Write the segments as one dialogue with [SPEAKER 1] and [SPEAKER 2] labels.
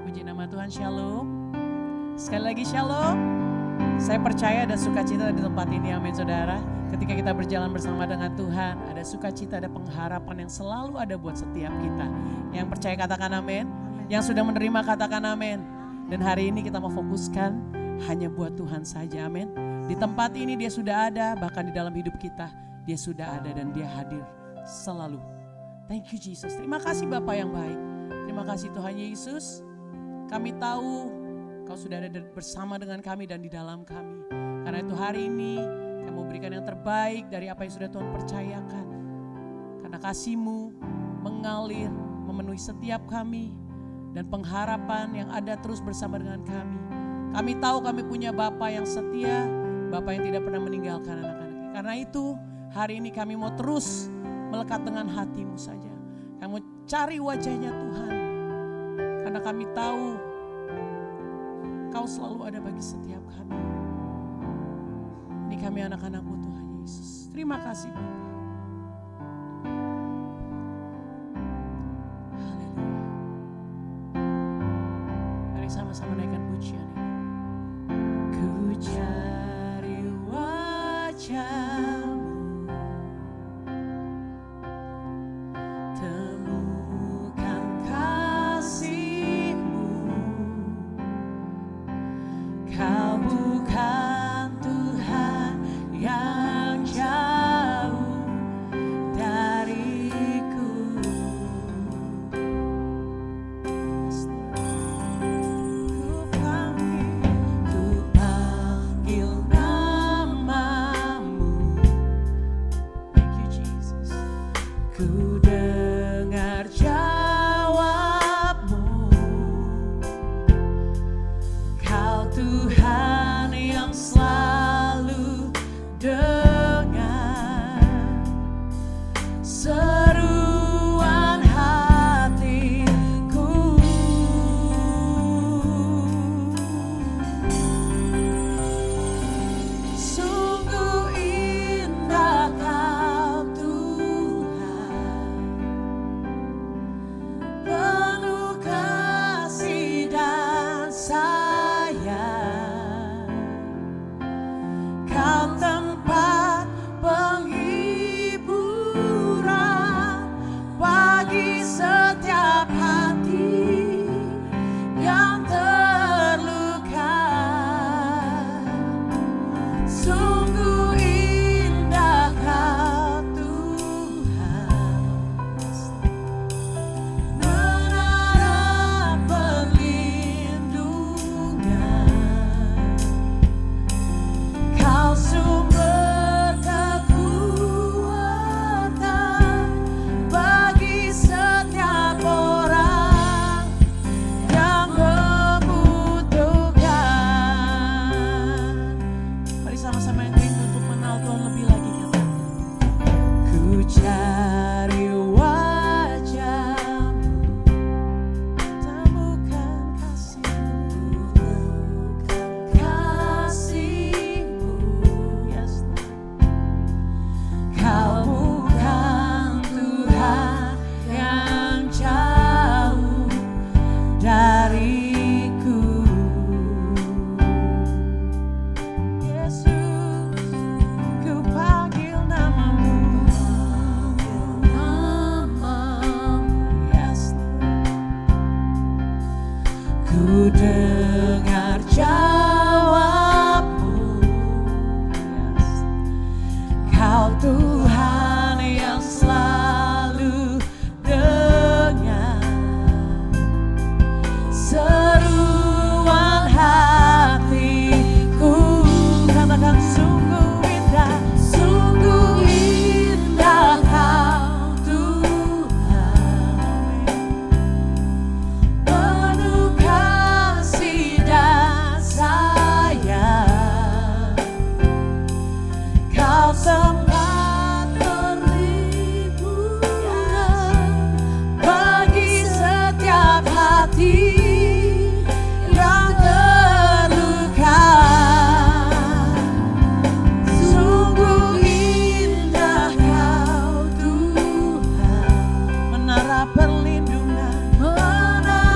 [SPEAKER 1] Puji nama Tuhan, shalom. Sekali lagi shalom. Saya percaya ada sukacita di tempat ini, amin saudara. Ketika kita berjalan bersama dengan Tuhan, ada sukacita, ada pengharapan yang selalu ada buat setiap kita. Yang percaya katakan amin. Yang sudah menerima katakan amin. Dan hari ini kita mau fokuskan hanya buat Tuhan saja, amin. Di tempat ini dia sudah ada, bahkan di dalam hidup kita dia sudah ada dan dia hadir selalu. Thank you Jesus. Terima kasih Bapa yang baik. Terima kasih Tuhan Yesus. Kami tahu Kau sudah ada bersama dengan kami dan di dalam kami. Karena itu hari ini kami mau berikan yang terbaik dari apa yang sudah Tuhan percayakan. Karena kasih-Mu mengalir, memenuhi setiap kami. Dan pengharapan yang ada terus bersama dengan kami. Kami tahu kami punya Bapa yang setia, Bapa yang tidak pernah meninggalkan anak-anaknya. Karena itu hari ini kami mau terus melekat dengan hati-Mu saja. Kami mau cari wajahnya Tuhan. Karena kami tahu Kau selalu ada bagi setiap kami. Ini kami anak-anak-Mu Tuhan Yesus. Terima kasih Bapa. Haleluya. Mari sama-sama naikkan pujian ini. Ku cari wajah-Mu, temukan kasih-Mu. Kau bukan Tuhan yang jauh dariku. Ku panggil namamu. Thank you Jesus. Ku dengar jawabmu. Kau Tuhan yang selalu dengar seruan hatiku. Sungguh indah Kau Tuhan, penuh kasih dan sayang. Kau tempat penghiburan bagi setiap hati yang terluka. Sungguh indah Kau Tuhan, menara perlindungan. Kau sumber kekuatan bagi setiap orang yang membutuhkan. Mari sama-sama yang rindu untuk mengenal Tuhan lebih lagi katakan. Ku cari wajah-Mu, temukan kasih-Mu, kasih-Mu. Yes, Lord. Kau bukan Tuhan yang jauh dariku. Yesus, ku panggil namamu. Yes, Lord. Ku dengar jawabmu. Yes. Kau Tuhan yang selalu dengar seruan hatiku. Katakan sungguh indah Kau Tuhan, penuh kasih dan sayang. Kau tempat perlindungan bagi setiap hati yang terluka. Sungguh indah Kau Tuhan, menara perlindungan, menara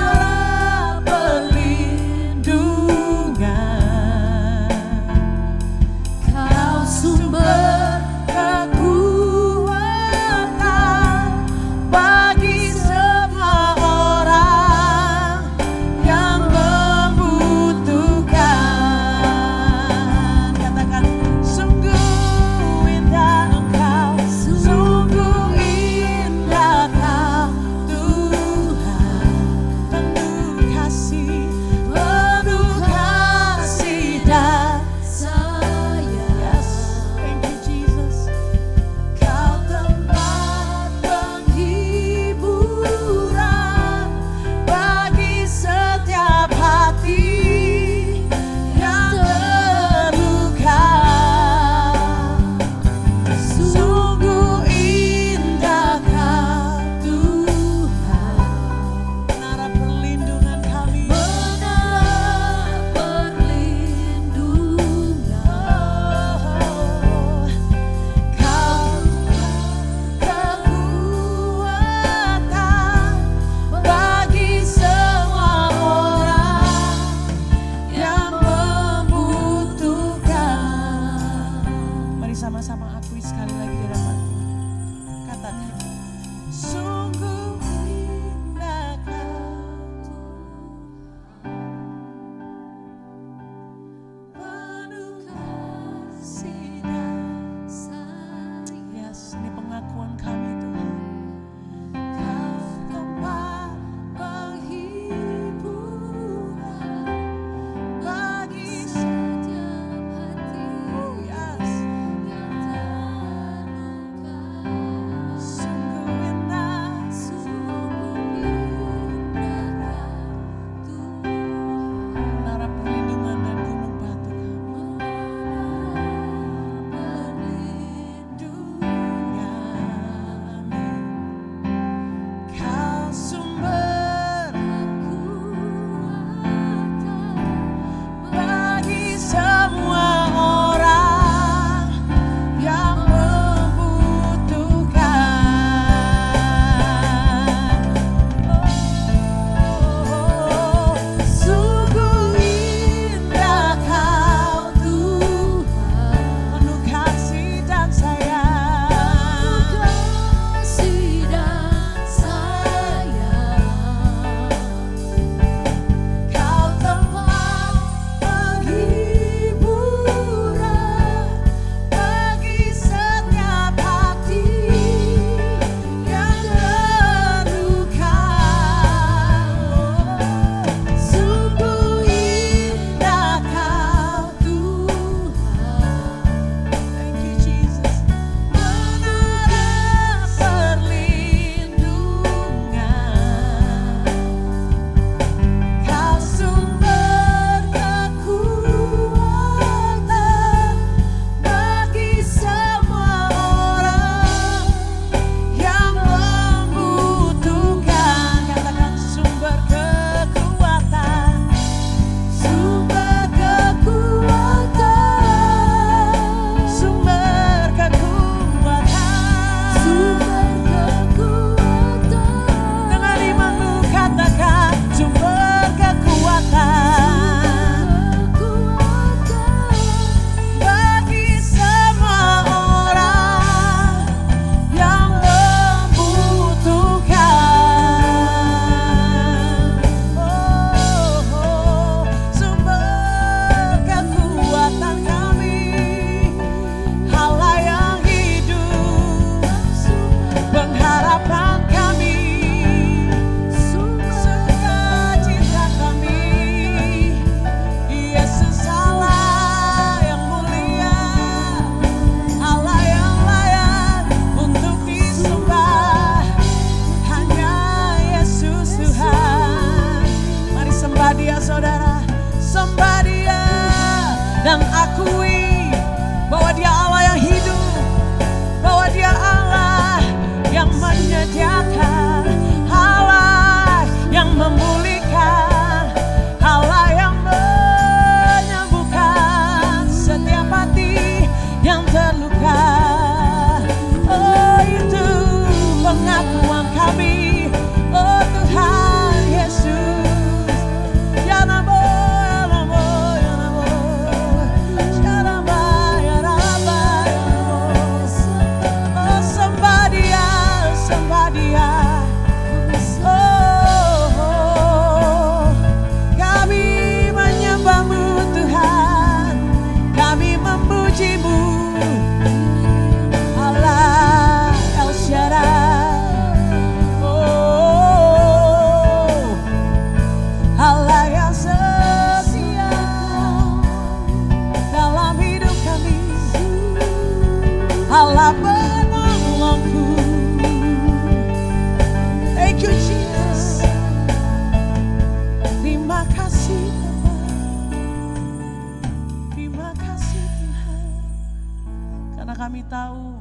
[SPEAKER 1] tahu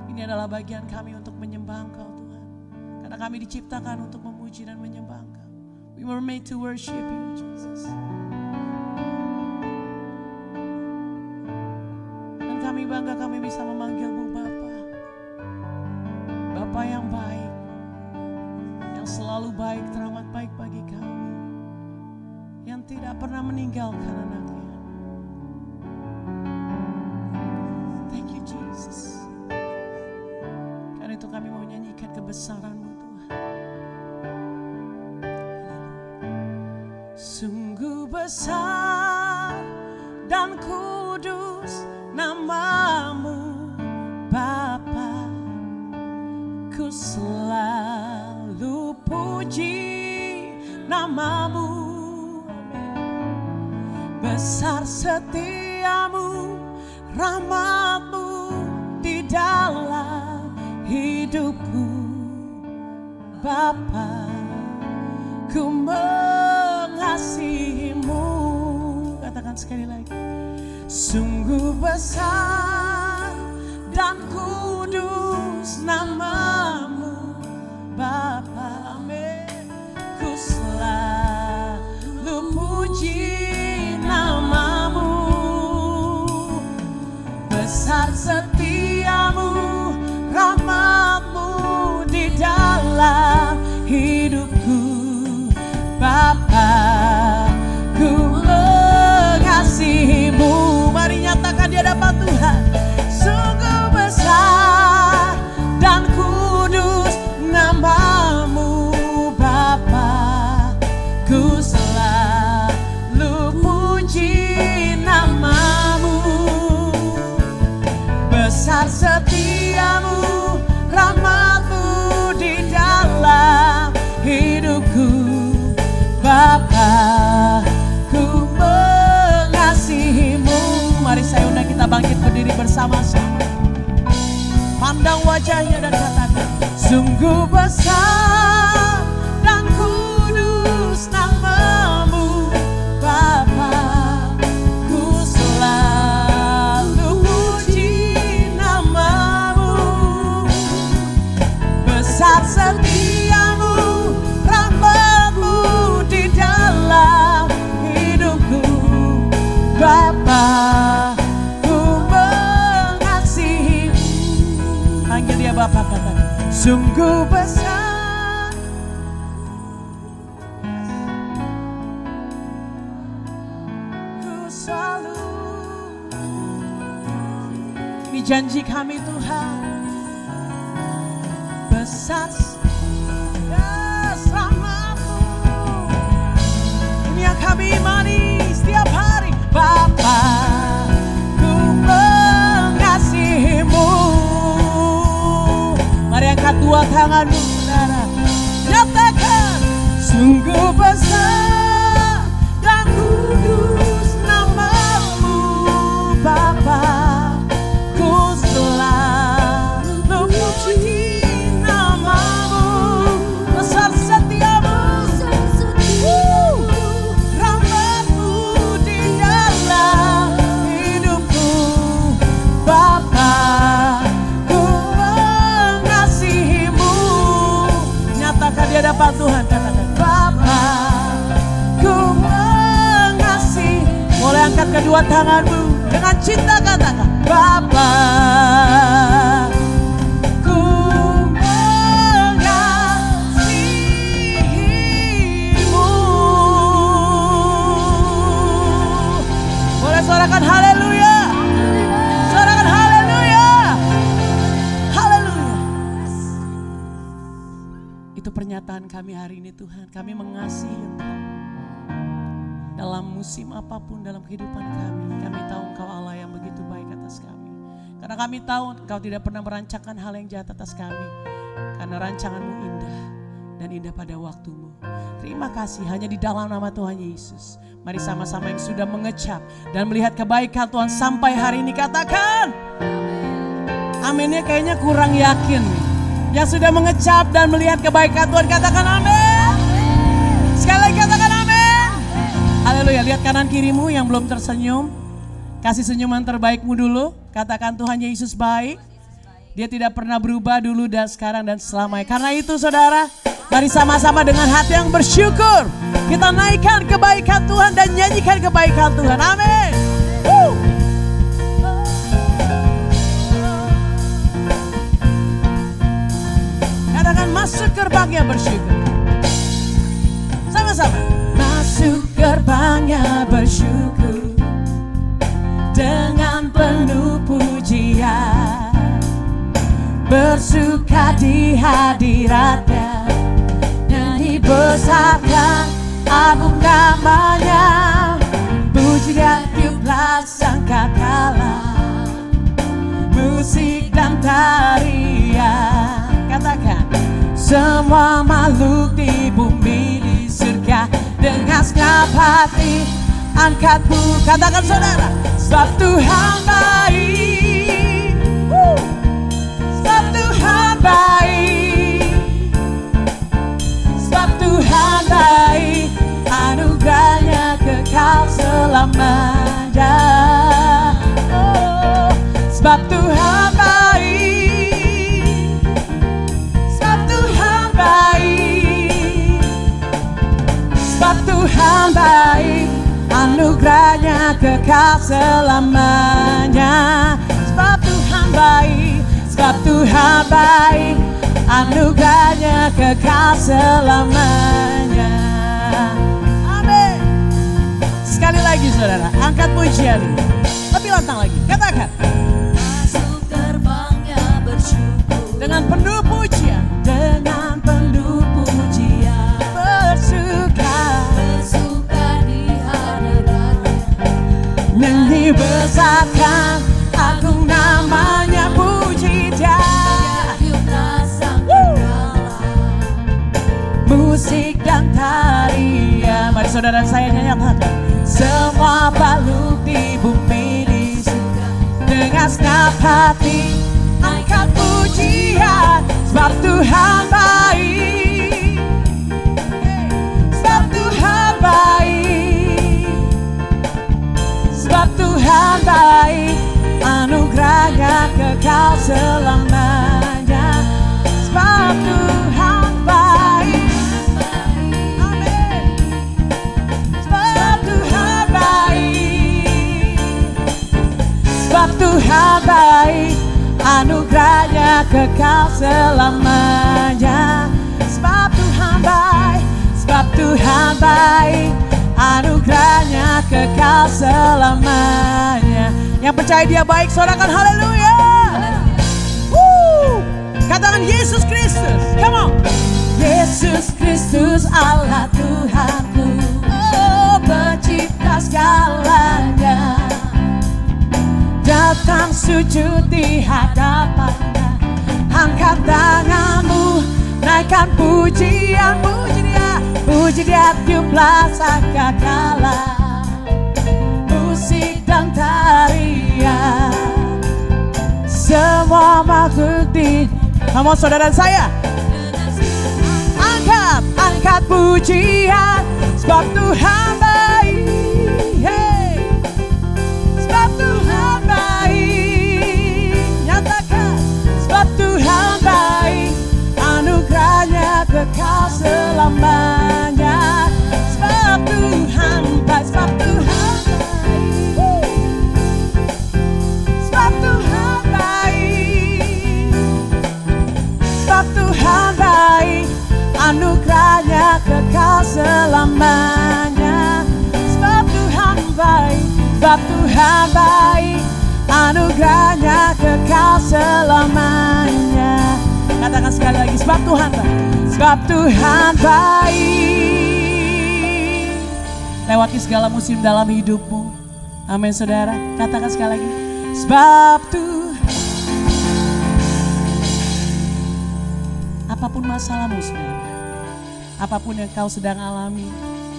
[SPEAKER 1] ini adalah bagian kami untuk menyembah Engkau Tuhan. Karena kami diciptakan untuk memuji dan menyembah Engkau. We were made to worship you, Jesus. Dan kami bangga kami bisa memanggilmu Bapa. Bapa yang baik, yang selalu baik, teramat baik bagi kami, yang tidak pernah meninggalkan anaknya. Thank you Jesus. Karena itu kami mau nyanyikan kebesaran-Mu Tuhan. Sungguh besar dan kudus nama-Mu Bapa, ku selalu puji nama-Mu. Besar setiamu, rahmat-Mu di dalam hidupku Bapa, ku mengasihi-Mu. Katakan sekali lagi. Sungguh besar dan kudus nama-Mu Bapa, amin. Ku selalu puji nama-Mu. Besar setiamu, rahmat-Mu di dalam hidupku Bapa, ku mengasihi-Mu. Mari nyatakan di hadapan Tuhan. Sungguh besar dan kudus nama-Mu Bapa, ku selalu puji nama-Mu. Besar setiamu, rahmat-Mu di dalam hidupku Bapa, ku mengasihi-Mu. Mari saya undang kita bangkit berdiri bersama-sama. Pandang wajahnya dan katakan, sungguh besar dan kudus nama-Mu Bapa, ku selalu puji nama-Mu. Besar setiamu, rahmat-Mu di dalam hidupku Bapa, ku mengasihi-Mu. Panggil dia Bapa, katakan, sungguh besar. Ku selalu. Ini janji kami Tuhan. Besar rahmat-Mu. Ini yang kami imani setiap hari. Bapa, ku mengasihi-Mu. Mari angkat dua tanganmu, saudara. Nyatakan, sungguh besar dan kudus nama-Mu Bapa, ku selalu puji nama-Mu. Besar setiamu, rahmat-Mu di dalam hidupku Bapa, ku mengasihi-Mu. Nyatakan di hadapan Tuhan, katakan, Bapa, ku mengasihi. Boleh angkat kedua tanganmu dengan cinta, katakan, Bapa, ku mengasihi-Mu. Boleh suarakan haleluya. Suarakan haleluya. Haleluya. Itu pernyataan kami hari ini Tuhan. Kami mengasihi Engkau. Dalam musim apapun dalam kehidupan kami tahu Engkau Allah yang begitu baik atas kami. Karena kami tahu Engkau tidak pernah merancangkan hal yang jahat atas kami. Karena rancangan-Mu indah dan indah pada waktu-Mu. Terima kasih hanya di dalam nama Tuhan Yesus. Mari sama-sama yang sudah mengecap dan melihat kebaikan Tuhan sampai hari ini katakan. Aminnya kayaknya kurang yakin. Yang sudah mengecap dan melihat kebaikan Tuhan katakan amin. Sekali lagi katakan amin. Haleluya. Lihat kanan kirimu yang belum tersenyum. Kasih senyuman terbaikmu dulu. Katakan Tuhan Yesus baik. Dia tidak pernah berubah dulu dan sekarang dan selamanya. Karena itu saudara, mari sama-sama dengan hati yang bersyukur. Kita naikkan kebaikan Tuhan dan nyanyikan kebaikan Tuhan. Amin. Katakan masuk gerbangnya bersyukur. Sama-sama. Masuk gerbangnya bersyukur. Dengan penuh pujian, bersuka di hadiratnya, nyanyi besarkan agung namanya, puji dan tiuplah sangkakala, musik dan tarian. Katakan semua makhluk di bumi di surga dengan segenap hati angkatmu. Katakan saudara, sebab Tuhan baik, sebab Tuhan baik, sebab Tuhan baik, anugerahnya kekal selamanya. Oh, sebab Tuhan baik, sebab Tuhan baik, sebab Tuhan baik, anugerahnya kekal selamanya. Sebab Tuhan baik, sebab Tuhan baik, anugerahnya kekal selamanya. Amin. Sekali lagi saudara, angkat pujian. Lebih lantang lagi, katakan.
[SPEAKER 2] Masuk gerbangnya bersyukur.
[SPEAKER 1] Dengan penuh pujian. Dengan penuh pujian. Bersuka
[SPEAKER 2] di hadiratnya,
[SPEAKER 1] nyanyi besarkan agung namanya, puji dia.
[SPEAKER 2] tiuplah sangkakala,
[SPEAKER 1] Musik dan tarian. Mari saudara saya nyanyikan. Semua makhluk di bumi di surga dengan segenap hati angkat pujian. Sebab Tuhan baik, sebab Tuhan baik, sebab Tuhan baik, anugerahnya kekal selamanya. Sebab Tuhan baik, amin. Sebab Tuhan baik, sebab Tuhan baik, anugerahnya kekal selamanya. Sebab Tuhan baik, sebab Tuhan baik, anugerahnya kekal selamanya. Yang percaya dia baik, sorakan haleluya. Katakan Yesus Kristus, come on. Yesus Kristus Allah Tuhanku, oh pencipta segalanya, datang sujud di hadapannya, angkat tanganmu, naikkan pujian, puji dia tiuplah sangkakala, musik dan tarian, semua makhluk di. Kamu saudara saya, angkat pujian, sebab Tuhan baik, hey. Sebab Tuhan baik, nyatakan, sebab Tuhan baik, anugerahnya kekal selamanya. Sebab Tuhan baik, sebab Tuhan baik, sebab Tuhan baik, sebab Tuhan baik, anugerahnya kekal selamanya. Sebab Tuhan baik, sebab Tuhan baik, anugerahnya kekal selamanya. Katakan sekali lagi, sebab Tuhan baik, sebab Tuhan baik. Lewati segala musim dalam hidupmu. Amin saudara, katakan sekali lagi, sebab Tuhan. Apapun masalahmu saudara, apapun yang kau sedang alami,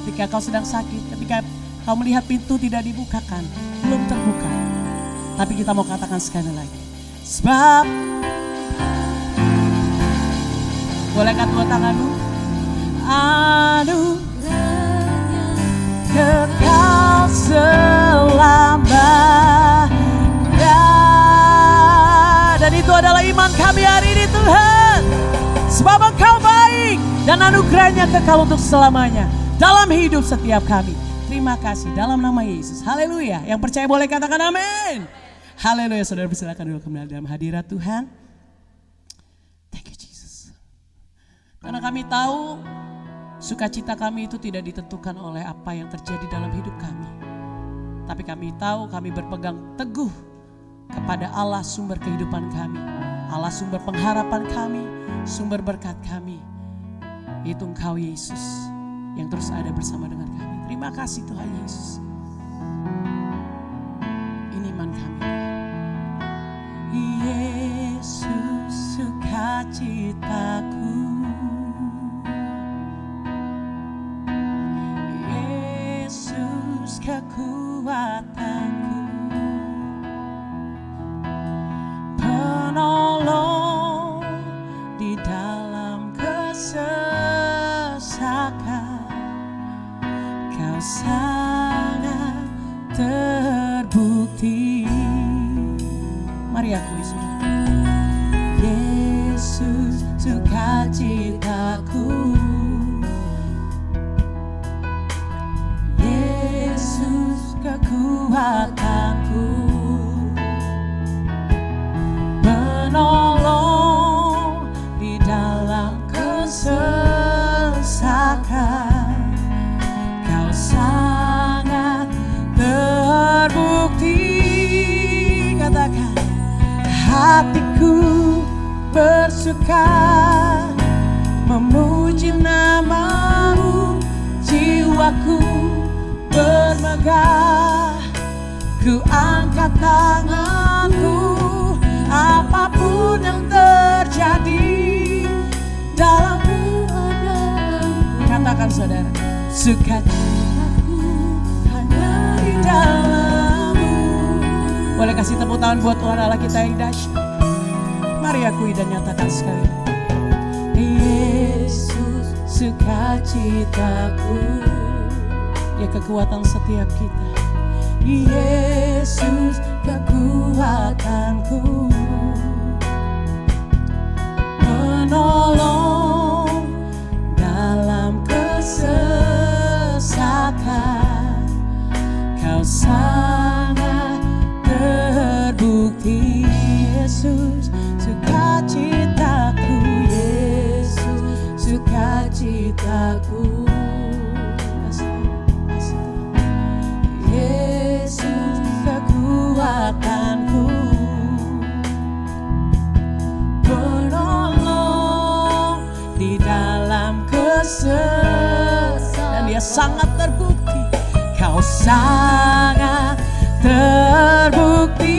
[SPEAKER 1] ketika kau sedang sakit, ketika kau melihat pintu tidak dibukakan, belum terbuka, tapi kita mau katakan sekali lagi, sebab. Boleh angkat dua tanganmu, anugerahnya kekal selamanya. iman kami hari ini Tuhan. Sebab Engkau baik dan anugerahnya kekal untuk selamanya dalam hidup setiap kami. Terima kasih dalam nama Yesus. Haleluya. Yang percaya boleh katakan amin. Haleluya. Saudara silakan dulu kembali dalam hadirat Tuhan. Thank you Jesus. Karena kami tahu sukacita kami itu tidak ditentukan oleh apa yang terjadi dalam hidup kami. Tapi kami tahu kami berpegang teguh kepada Allah sumber kehidupan kami. Allah sumber pengharapan kami, sumber berkat kami. Itu Engkau Yesus yang terus ada bersama dengan kami. Terima kasih Tuhan Yesus. Ini iman kami. Yesus sukacitaku. Yesus kekuatanku. Penolong di dalam kesesakan. Kau sangat terbukti. Mari akui saudara. Yesus sukacitaku. Yesus kekuatanku. Penolong di dalam kesesakan. Kau sangat terbukti. Katakan, hatiku bersuka memuji nama-Mu, jiwaku bermegah, ku angkat tanganku, apapun yang terjadi dalam keadaanku. Katakan saudara, sukacitaku hanya di dalam-Mu. Boleh kasih tepuk tangan buat Tuhan Allah kita yang dahsyat. Mari akui dan nyatakan sekali. Yesus sukacitaku. Ya kekuatan setiap kita. Yesus kekuatanku. Menolong dalam kesesakan. Kau sangat terbukti. Yesus sukacitaku. Yesus sukacitaku. Yesus kekuatanku. Penolong di dalam kesesakan. Dan Dia sangat terbukti. Kau sangat terbukti.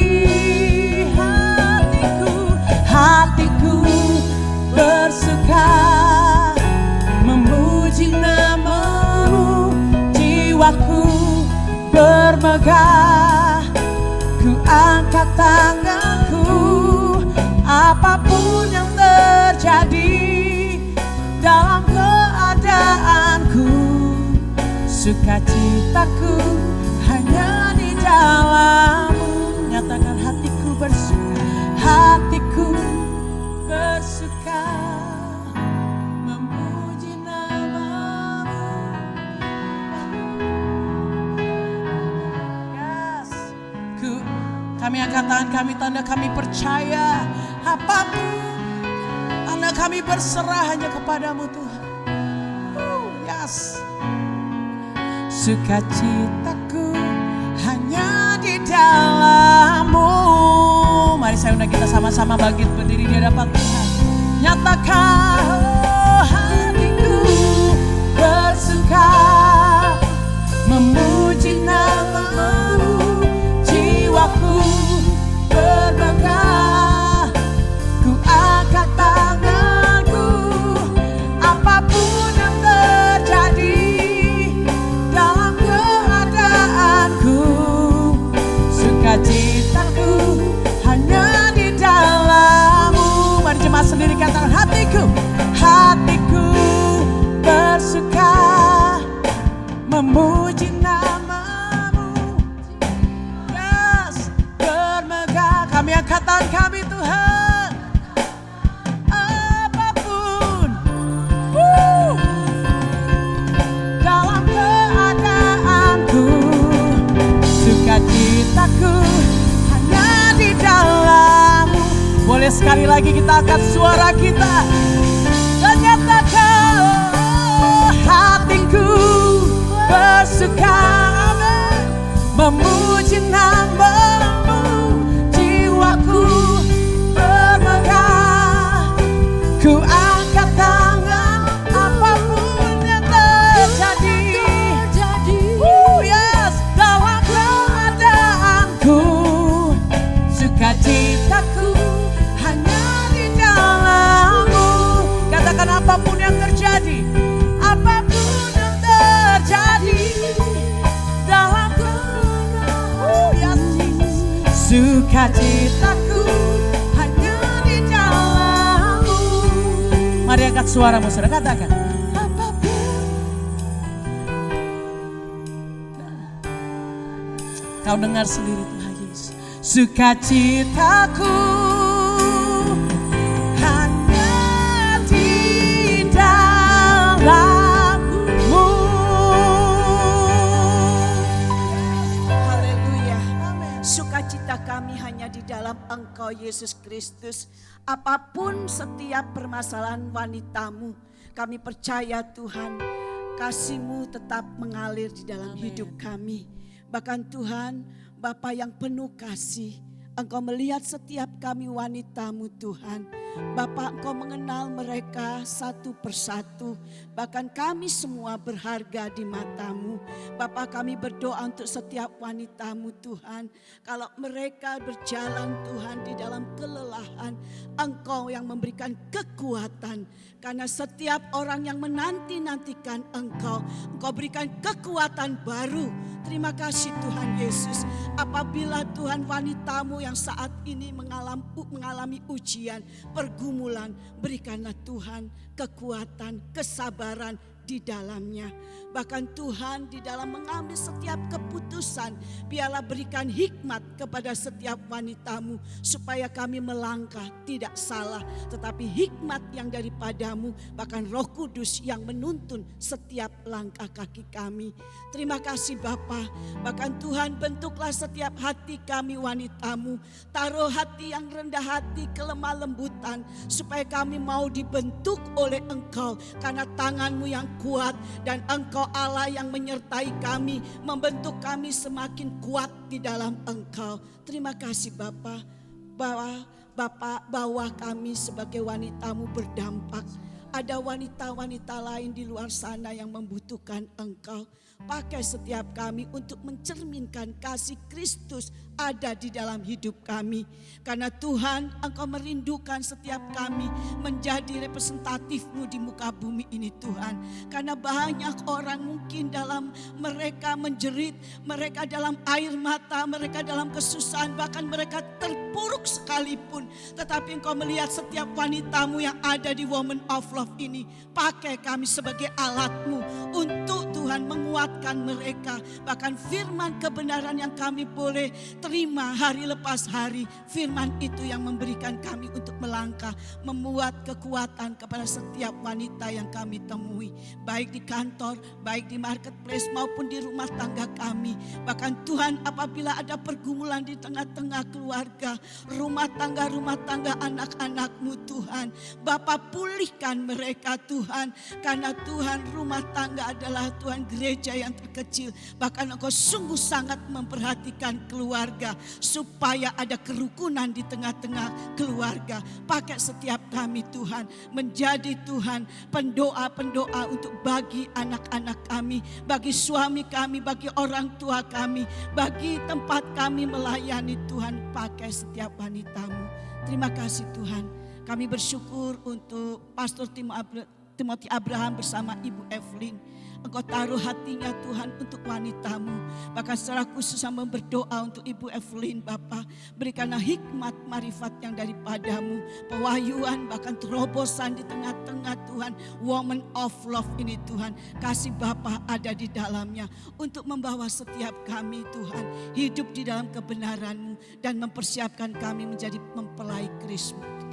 [SPEAKER 1] Hatiku bersuka memuji nama-Mu, jiwaku bermegah, ku angkat tanganku, apapun yang terjadi dalam keadaanku, sukacitaku hanya di dalam-Mu. Nyatakan, hatiku bersuka, hatiku bersuka memuji nama-Mu. Yes. Kami angkat tangan kami, tanda kami percaya apapun, tanda kami berserah hanya kepadamu Tuhan. Yes. Sukacitaku hanya di dalam-Mu. Mari saya undang kita sama-sama bangkit berdiri di hadapan Tuhan. Nyatakan, oh, hatiku bersuka memuji nama-Mu, jiwaku bermegah, ku angkat tanganku, apapun yang terjadi dalam keadaanku, sukacitaku hanya di dalam-Mu. Mari jemaat sendiri katakan, hatiku, hatiku bersuka memuji nama-Mu. Yes, bermegah. Kami angkat tangan kami Tuhan. Sekali lagi kita angkat suara kita dan nyatakan, oh, hatiku bersuka memuji nama-Mu, jiwaku bermegah, ku angkat tangan apapun yang terjadi. Yes, dalam keadaanku, sukacitaku hanya di dalam-Mu. Katakan apapun yang terjadi, apapun yang terjadi dalam yes, sukacitaku hanya di dalam-Mu. Mari angkat suaramu, saudara, katakan apapun. Kau dengar sendiri Tuhan Yesus. Sukacitaku hanya di dalam-Mu.
[SPEAKER 3] Haleluya. Sukacita kami hanya di dalam Engkau Yesus Kristus. Apapun setiap permasalahan wanita-Mu, kami percaya Tuhan, kasih-Mu tetap mengalir di dalam hidup kami. Bahkan Tuhan, Bapa yang penuh kasih, Engkau melihat setiap kami wanita-Mu Tuhan. Bapa, Engkau mengenal mereka satu persatu. Bahkan kami semua berharga di mata-Mu. Bapa, kami berdoa untuk setiap wanita-Mu Tuhan. Kalau mereka berjalan Tuhan di dalam kelelahan, Engkau yang memberikan kekuatan. Karena setiap orang yang menanti-nantikan Engkau, Engkau berikan kekuatan baru. Terima kasih Tuhan Yesus. Apabila Tuhan wanita-Mu yang saat ini mengalami ujian, pergumulan, berikanlah Tuhan kekuatan, kesabaran di dalamnya. Bahkan Tuhan di dalam mengambil setiap keputusan, biarlah berikan hikmat kepada setiap wanita-Mu supaya kami melangkah tidak salah, tetapi hikmat yang daripadamu, bahkan Roh Kudus yang menuntun setiap langkah kaki kami. Terima kasih Bapa. Bahkan Tuhan, bentuklah setiap hati kami wanita-Mu, taruh hati yang rendah hati, kelemah lembutan, supaya kami mau dibentuk oleh Engkau, karena tangan-Mu yang kuat dan Engkau Allah yang menyertai kami, membentuk kami semakin kuat di dalam Engkau. Terima kasih Bapa. Bahwa kami sebagai wanita-Mu berdampak. Ada wanita-wanita lain di luar sana yang membutuhkan Engkau. Pakai setiap kami untuk mencerminkan kasih Kristus ada di dalam hidup kami. Karena Tuhan, Engkau merindukan setiap kami menjadi representatif-Mu di muka bumi ini Tuhan. Karena banyak orang mungkin dalam mereka menjerit, mereka dalam air mata, mereka dalam kesusahan, bahkan mereka terpuruk sekalipun. Tetapi Engkau melihat setiap wanita-Mu yang ada di Women of Love ini. Pakai kami sebagai alat-Mu untuk Tuhan menguatkan mereka. Bahkan firman kebenaran yang kami boleh terima hari lepas hari. Firman itu yang memberikan kami untuk melangkah, membuat kekuatan kepada setiap wanita yang kami temui. Baik di kantor, baik di marketplace maupun di rumah tangga kami. Bahkan Tuhan, apabila ada pergumulan di tengah-tengah keluarga, rumah tangga anak-anak-Mu Tuhan. Bapa, pulihkan mereka Tuhan. Karena Tuhan, rumah tangga adalah Tuhan gereja yang terkecil. Bahkan Engkau sungguh sangat memperhatikan keluarga, supaya ada kerukunan di tengah-tengah keluarga. Pakai setiap kami Tuhan, menjadi Tuhan pendoa-pendoa untuk bagi anak-anak kami, bagi suami kami, bagi orang tua kami, bagi tempat kami melayani Tuhan. Pakai setiap wanita-Mu. Terima kasih Tuhan. Kami bersyukur untuk Pastor Timothy Abraham bersama Ibu Evelyn. Engkau taruh hatinya Tuhan untuk wanita-Mu. Bahkan secara khusus sama berdoa untuk Ibu Evelyn Bapa. Berikanlah hikmat marifat yang daripada-Mu. Pewahyuan bahkan terobosan di tengah-tengah Tuhan. Woman of Love ini Tuhan. Kasih Bapa ada di dalamnya. Untuk membawa setiap kami Tuhan. Hidup di dalam kebenaran-Mu. Dan mempersiapkan kami menjadi mempelai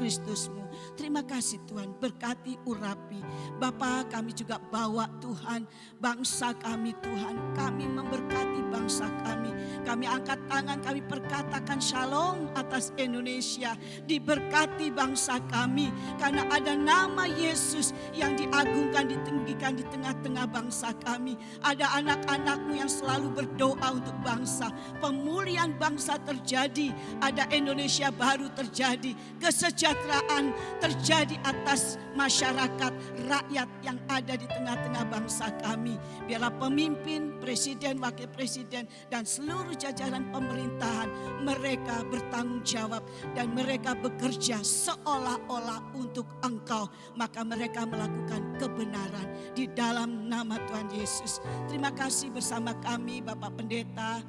[SPEAKER 3] Kristus-Mu. Terima kasih Tuhan, berkati urapi. Bapa, kami juga bawa Tuhan bangsa kami Tuhan. Kami memberkati bangsa kami. Kami angkat tangan, kami perkatakan shalom atas Indonesia. Diberkati bangsa kami karena ada nama Yesus yang diagungkan, ditinggikan di tengah-tengah bangsa kami. Ada anak-anakmu yang selalu berdoa untuk bangsa. Pemulihan bangsa terjadi, ada Indonesia baru terjadi, kesejahteraan terjadi atas masyarakat, rakyat yang ada di tengah-tengah bangsa kami. Biarlah pemimpin, presiden, wakil presiden, dan seluruh jajaran pemerintahan, mereka bertanggung jawab dan mereka bekerja seolah-olah untuk Engkau. Maka mereka melakukan kebenaran di dalam nama Tuhan Yesus. Terima kasih bersama kami Bapak Pendeta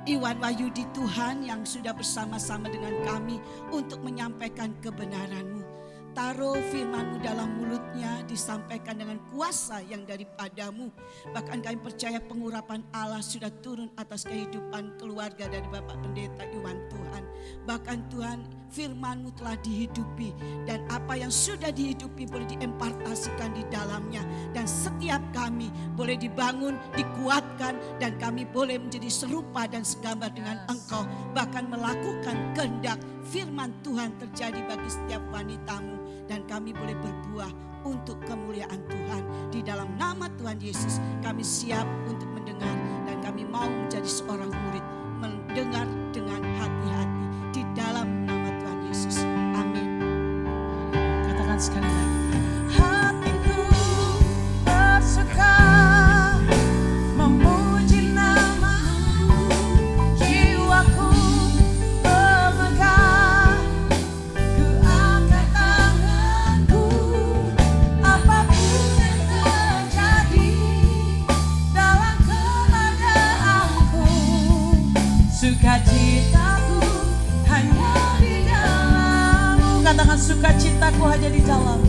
[SPEAKER 3] Iwan Wahyudi Tuhan yang sudah bersama-sama dengan kami untuk menyampaikan kebenaran-Mu. Taruh firman-Mu dalam mulutnya, disampaikan dengan kuasa yang daripada-Mu. Bahkan kami percaya pengurapan Allah sudah turun atas kehidupan keluarga dari Bapak Pendeta Iwan Tuhan. Bahkan Tuhan, firman-Mu telah dihidupi dan apa yang sudah dihidupi boleh diimpartasikan di dalamnya. Dan setiap kami boleh dibangun, dikuatkan, dan kami boleh menjadi serupa dan segambar dengan Engkau. Bahkan melakukan kehendak firman Tuhan terjadi bagi setiap wanita-Mu. Dan kami boleh berbuah untuk kemuliaan Tuhan. Di dalam nama Tuhan Yesus kami siap untuk mendengar. Dan kami mau menjadi seorang murid, mendengar dengan hati-hati. Di dalam nama Tuhan Yesus. Amin.
[SPEAKER 1] Katakan sekali lagi. Hatiku bersuka memuji nama-Mu, jiwaku bermegah, ku angkat tanganku, apapun yang terjadi dalam keadaanku, sukacitaku hanya di dalam-Mu. Katakan sukacitaku hanya di dalam.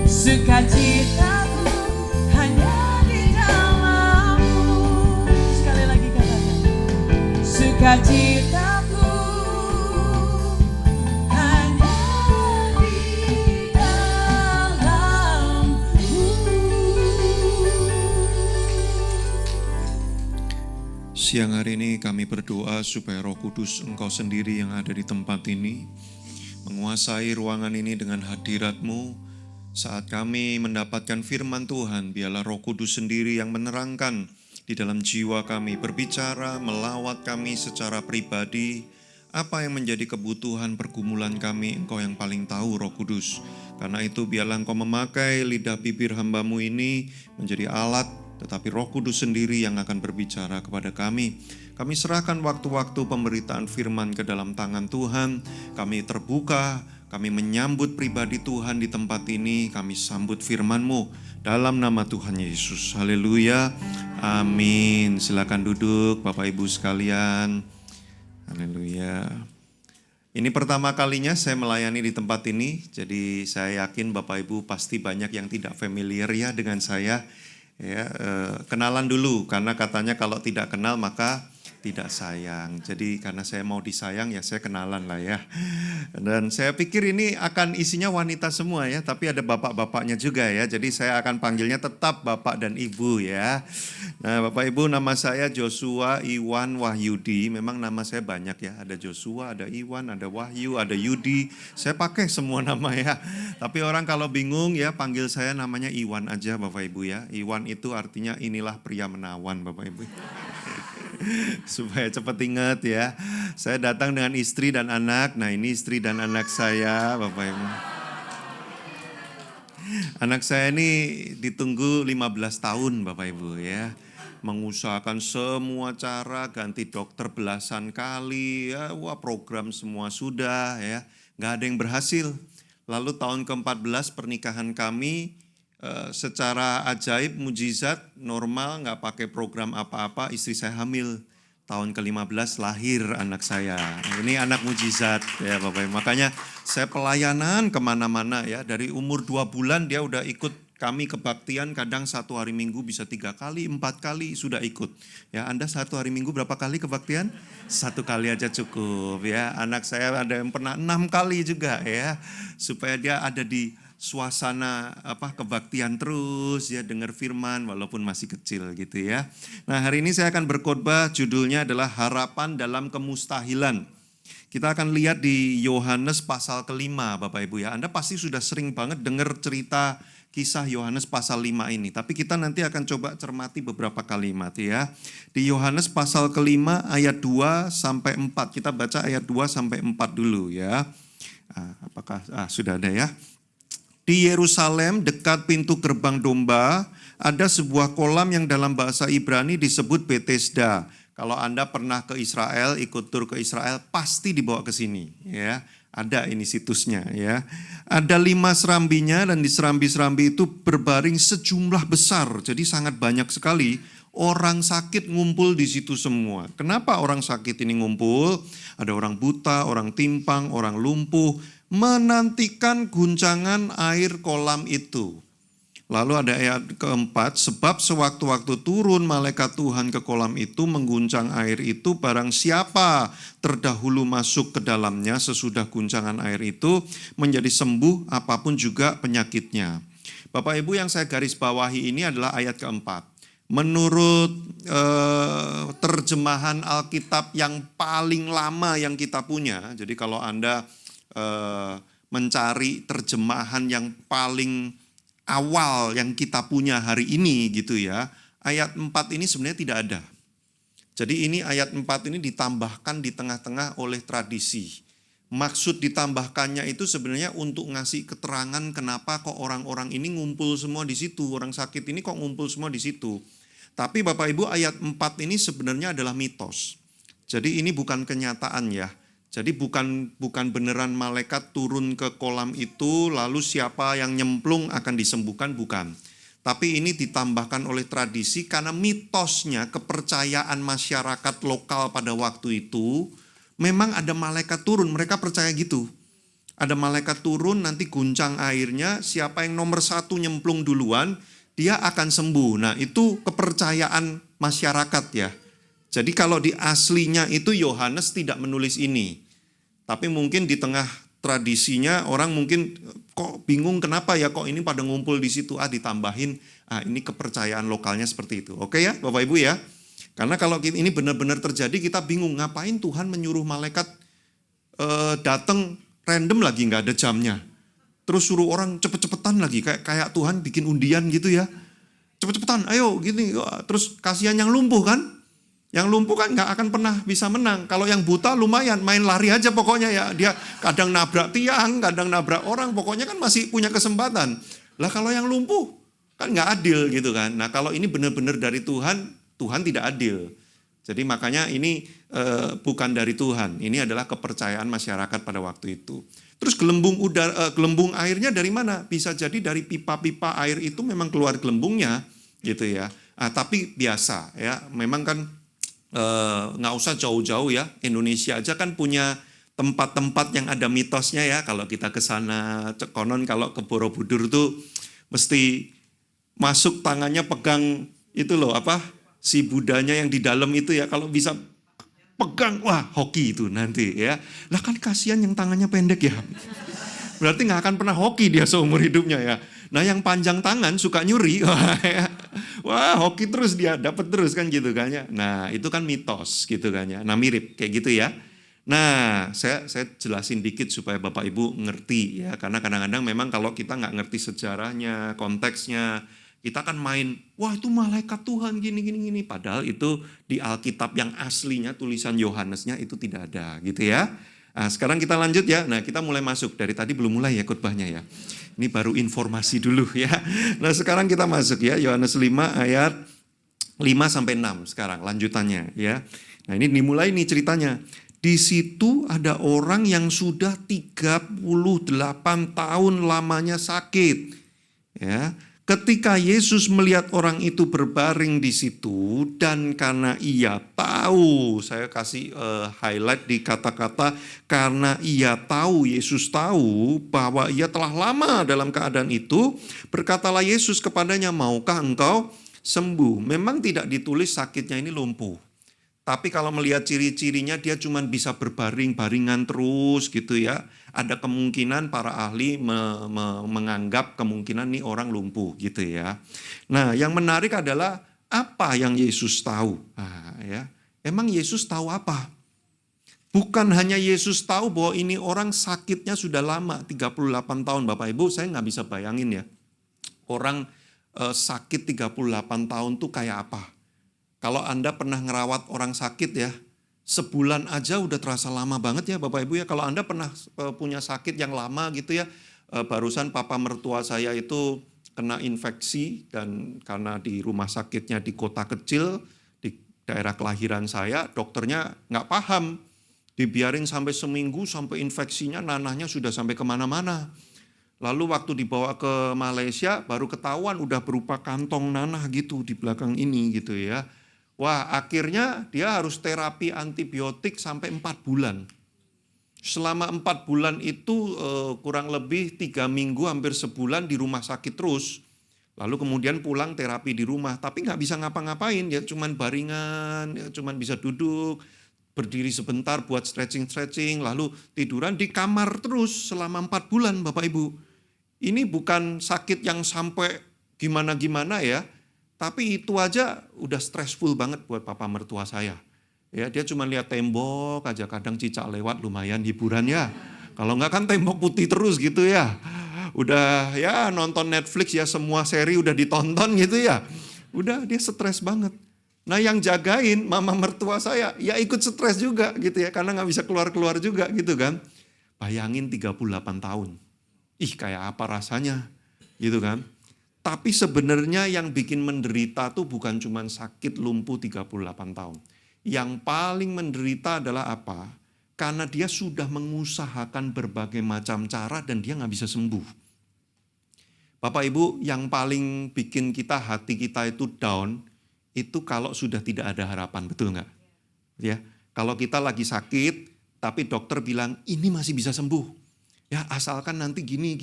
[SPEAKER 1] Sukacitaku hanya di dalam-Mu. Sekali lagi katakan. Sukacitaku hanya di dalam-Mu.
[SPEAKER 4] Siang hari ini kami berdoa supaya Roh Kudus Engkau sendiri yang ada di tempat ini menguasai ruangan ini dengan hadirat-Mu. Saat kami mendapatkan firman Tuhan, biarlah Roh Kudus sendiri yang menerangkan di dalam jiwa kami, berbicara, melawat kami secara pribadi. Apa yang menjadi kebutuhan pergumulan kami, Engkau yang paling tahu Roh Kudus. Karena itu biarlah Engkau memakai lidah bibir hamba-Mu ini menjadi alat, tetapi Roh Kudus sendiri yang akan berbicara kepada kami. Kami serahkan waktu-waktu pemberitaan firman ke dalam tangan Tuhan. Kami terbuka, kami menyambut pribadi Tuhan di tempat ini. Kami sambut firman-Mu dalam nama Tuhan Yesus. Haleluya, amin. Silakan duduk Bapak Ibu sekalian. Haleluya. Ini pertama kalinya saya melayani di tempat ini. Jadi saya yakin Bapak Ibu pasti banyak yang tidak familiar ya dengan saya. Ya, kenalan dulu karena katanya kalau tidak kenal maka tidak sayang. Jadi karena saya mau disayang ya saya kenalan lah ya. Dan saya pikir ini akan isinya wanita semua ya, tapi ada bapak-bapaknya juga ya. Jadi saya akan panggilnya tetap Bapak dan Ibu ya. Nah, Bapak Ibu, nama saya Joshua Iwan Wahyudi. Memang nama saya banyak ya. Ada Joshua, ada Iwan, ada Wahyu, ada Yudi. Saya pakai semua nama ya. Tapi orang kalau bingung ya panggil saya namanya Iwan aja Bapak Ibu ya. Iwan itu artinya inilah pria menawan Bapak Ibu. Supaya cepat ingat ya. Saya datang dengan istri dan anak. Nah, ini istri dan anak saya Bapak Ibu. Anak saya ini ditunggu 15 tahun Bapak Ibu ya. Mengusahakan semua cara, ganti dokter belasan kali ya. Wah, program semua sudah ya. Gak ada yang berhasil. Lalu tahun ke-14 pernikahan kami secara ajaib, mujizat, normal, gak pakai program apa-apa, istri saya hamil. Tahun ke-15 lahir anak saya. Ini anak mujizat ya Bapak Ibu. Makanya saya pelayanan kemana-mana ya. Dari umur 2 bulan dia udah ikut Kami kebaktian kadang 1 hari Minggu bisa 3 kali, 4 kali sudah ikut. Ya, Anda 1 hari Minggu berapa kali kebaktian? 1 kali aja cukup ya. Anak saya ada yang pernah 6 kali juga ya. Supaya dia ada di suasana kebaktian terus ya, dengar firman walaupun masih kecil gitu ya. Nah, hari ini saya akan berkhotbah, judulnya adalah harapan dalam kemustahilan. Kita akan lihat di Yohanes pasal ke-5 Bapak Ibu ya. Anda pasti sudah sering banget dengar cerita kisah Yohanes pasal 5 ini. Tapi kita nanti akan coba cermati beberapa kalimat ya. Di Yohanes pasal ke-5 ayat 2 sampai 4. Kita baca ayat 2 sampai 4 dulu ya. Apakah sudah ada ya? Di Yerusalem dekat pintu gerbang domba ada sebuah kolam yang dalam bahasa Ibrani disebut Bethesda. Kalau Anda pernah ke Israel, ikut tur ke Israel, pasti dibawa ke sini ya. Ada ini situsnya ya. Ada 5 serambinya dan di serambi-serambi itu berbaring sejumlah besar. Jadi sangat banyak sekali orang sakit ngumpul di situ semua. Kenapa orang sakit ini ngumpul? Ada orang buta, orang timpang, orang lumpuh, menantikan guncangan air kolam itu. Lalu ada ayat keempat, sebab sewaktu-waktu turun malaikat Tuhan ke kolam itu mengguncang air itu, barang siapa terdahulu masuk ke dalamnya sesudah guncangan air itu menjadi sembuh apapun juga penyakitnya. Bapak Ibu, yang saya garis bawahi ini adalah ayat keempat. Menurut terjemahan Alkitab yang paling lama yang kita punya, jadi kalau Anda mencari terjemahan yang paling awal yang kita punya hari ini gitu ya, ayat 4 ini sebenarnya tidak ada. Jadi ini ayat 4 ini ditambahkan di tengah-tengah oleh tradisi. Maksud ditambahkannya itu sebenarnya untuk ngasih keterangan kenapa kok orang-orang ini ngumpul semua di situ, orang sakit ini kok ngumpul semua di situ. Tapi Bapak Ibu, ayat 4 ini sebenarnya adalah mitos. Jadi ini bukan kenyataan ya. Jadi bukan beneran malaikat turun ke kolam itu lalu siapa yang nyemplung akan disembuhkan, bukan. Tapi ini ditambahkan oleh tradisi karena mitosnya, kepercayaan masyarakat lokal pada waktu itu memang ada malaikat turun, mereka percaya gitu. Ada malaikat turun nanti guncang airnya, siapa yang nomor 1 nyemplung duluan dia akan sembuh. Nah, itu kepercayaan masyarakat ya. Jadi kalau di aslinya itu Yohanes tidak menulis ini. Tapi mungkin di tengah tradisinya orang mungkin kok bingung kenapa ya kok ini pada ngumpul di situ. Ditambahin, ini kepercayaan lokalnya seperti itu. Oke ya Bapak Ibu ya. Karena kalau ini benar-benar terjadi kita bingung ngapain Tuhan menyuruh malaikat datang random lagi nggak ada jamnya. Terus suruh orang cepet-cepetan lagi kayak Tuhan bikin undian gitu ya. Cepet-cepetan ayo gini. Terus kasihan yang lumpuh kan. Yang lumpuh kan nggak akan pernah bisa menang. Kalau yang buta lumayan, main lari aja pokoknya ya. Dia kadang nabrak tiang, kadang nabrak orang, pokoknya kan masih punya kesempatan. Lah kalau yang lumpuh kan nggak adil gitu kan. Nah kalau ini benar-benar dari Tuhan, Tuhan tidak adil. Jadi makanya ini bukan dari Tuhan. Ini adalah kepercayaan masyarakat pada waktu itu. Terus gelembung airnya dari mana? Bisa jadi dari pipa-pipa air itu memang keluar gelembungnya gitu ya. Tapi biasa ya, memang kan nggak usah jauh-jauh ya, Indonesia aja kan punya tempat-tempat yang ada mitosnya ya. Kalau kita ke sana, konon kalau ke Borobudur tuh mesti masuk tangannya pegang itu loh si Budanya yang di dalam itu ya, kalau bisa pegang wah hoki itu nanti ya. Lah kan kasihan yang tangannya pendek ya. Berarti nggak akan pernah hoki dia seumur hidupnya ya. Nah yang panjang tangan suka nyuri, wah hoki terus dia, dapat terus kan gitu kan ya. Nah itu kan mitos gitu kan ya, nah mirip kayak gitu ya. Nah saya jelasin dikit supaya Bapak Ibu ngerti ya. Karena kadang-kadang memang kalau kita nggak ngerti sejarahnya, konteksnya, kita kan main, wah itu malaikat Tuhan gini. Padahal itu di Alkitab yang aslinya tulisan Yohanesnya itu tidak ada gitu ya. Nah, sekarang kita lanjut ya. Nah, kita mulai masuk. Dari tadi belum mulai ya khotbahnya ya. Ini baru informasi dulu ya. Nah, sekarang kita masuk ya. Yohanes 5 ayat 5 sampai 6 sekarang lanjutannya ya. Nah, ini dimulai nih ceritanya. Di situ ada orang yang sudah 38 tahun lamanya sakit. Ya. Ketika Yesus melihat orang itu berbaring di situ dan karena ia tahu, saya kasih highlight di kata-kata karena ia tahu, Yesus tahu bahwa ia telah lama dalam keadaan itu, berkatalah Yesus kepadanya, maukah engkau sembuh? Memang tidak ditulis sakitnya ini lumpuh. Tapi kalau melihat ciri-cirinya dia cuma bisa berbaring-baringan terus gitu ya. Ada kemungkinan para ahli menganggap kemungkinan nih orang lumpuh gitu ya. Nah yang menarik adalah apa yang Yesus tahu. Nah, ya. Emang Yesus tahu apa? Bukan hanya Yesus tahu bahwa ini orang sakitnya sudah lama, 38 tahun. Bapak Ibu saya nggak bisa bayangin ya. Orang sakit 38 tahun tuh kayak apa? Kalau Anda pernah ngerawat orang sakit ya, sebulan aja udah terasa lama banget ya Bapak Ibu ya. Kalau Anda pernah punya sakit yang lama gitu ya, barusan papa mertua saya itu kena infeksi dan karena di rumah sakitnya di kota kecil, di daerah kelahiran saya, dokternya nggak paham. Dibiarin sampai seminggu sampai infeksinya nanahnya sudah sampai kemana-mana. Lalu waktu dibawa ke Malaysia baru ketahuan udah berupa kantong nanah gitu di belakang ini gitu ya. Wah akhirnya dia harus terapi antibiotik sampai 4 bulan. Selama 4 bulan itu kurang lebih 3 minggu hampir sebulan di rumah sakit terus. Lalu kemudian pulang terapi di rumah. Tapi nggak bisa ngapa-ngapain, ya cuman baringan, ya cuman bisa duduk, berdiri sebentar buat stretching-stretching, lalu tiduran di kamar terus selama 4 bulan Bapak Ibu. Ini bukan sakit yang sampai gimana-gimana ya. Tapi itu aja udah stressful banget buat papa mertua saya. Ya, dia cuma lihat tembok aja, kadang cicak lewat lumayan hiburan ya. Kalau enggak kan tembok putih terus gitu ya. Udah ya nonton Netflix ya semua seri udah ditonton gitu ya. Udah dia stres banget. Nah yang jagain mama mertua saya ya ikut stres juga gitu ya. Karena nggak bisa keluar-keluar juga gitu kan. Bayangin 38 tahun. Ih kayak apa rasanya gitu kan. Tapi sebenarnya yang bikin menderita tuh bukan cuma sakit lumpuh 38 tahun. Yang paling menderita adalah apa? Karena dia sudah mengusahakan berbagai macam cara dan dia nggak bisa sembuh. Bapak Ibu, yang paling bikin hati kita itu down, itu kalau sudah tidak ada harapan, betul nggak? Ya, kalau kita lagi sakit, tapi dokter bilang ini masih bisa sembuh. Ya asalkan nanti gini,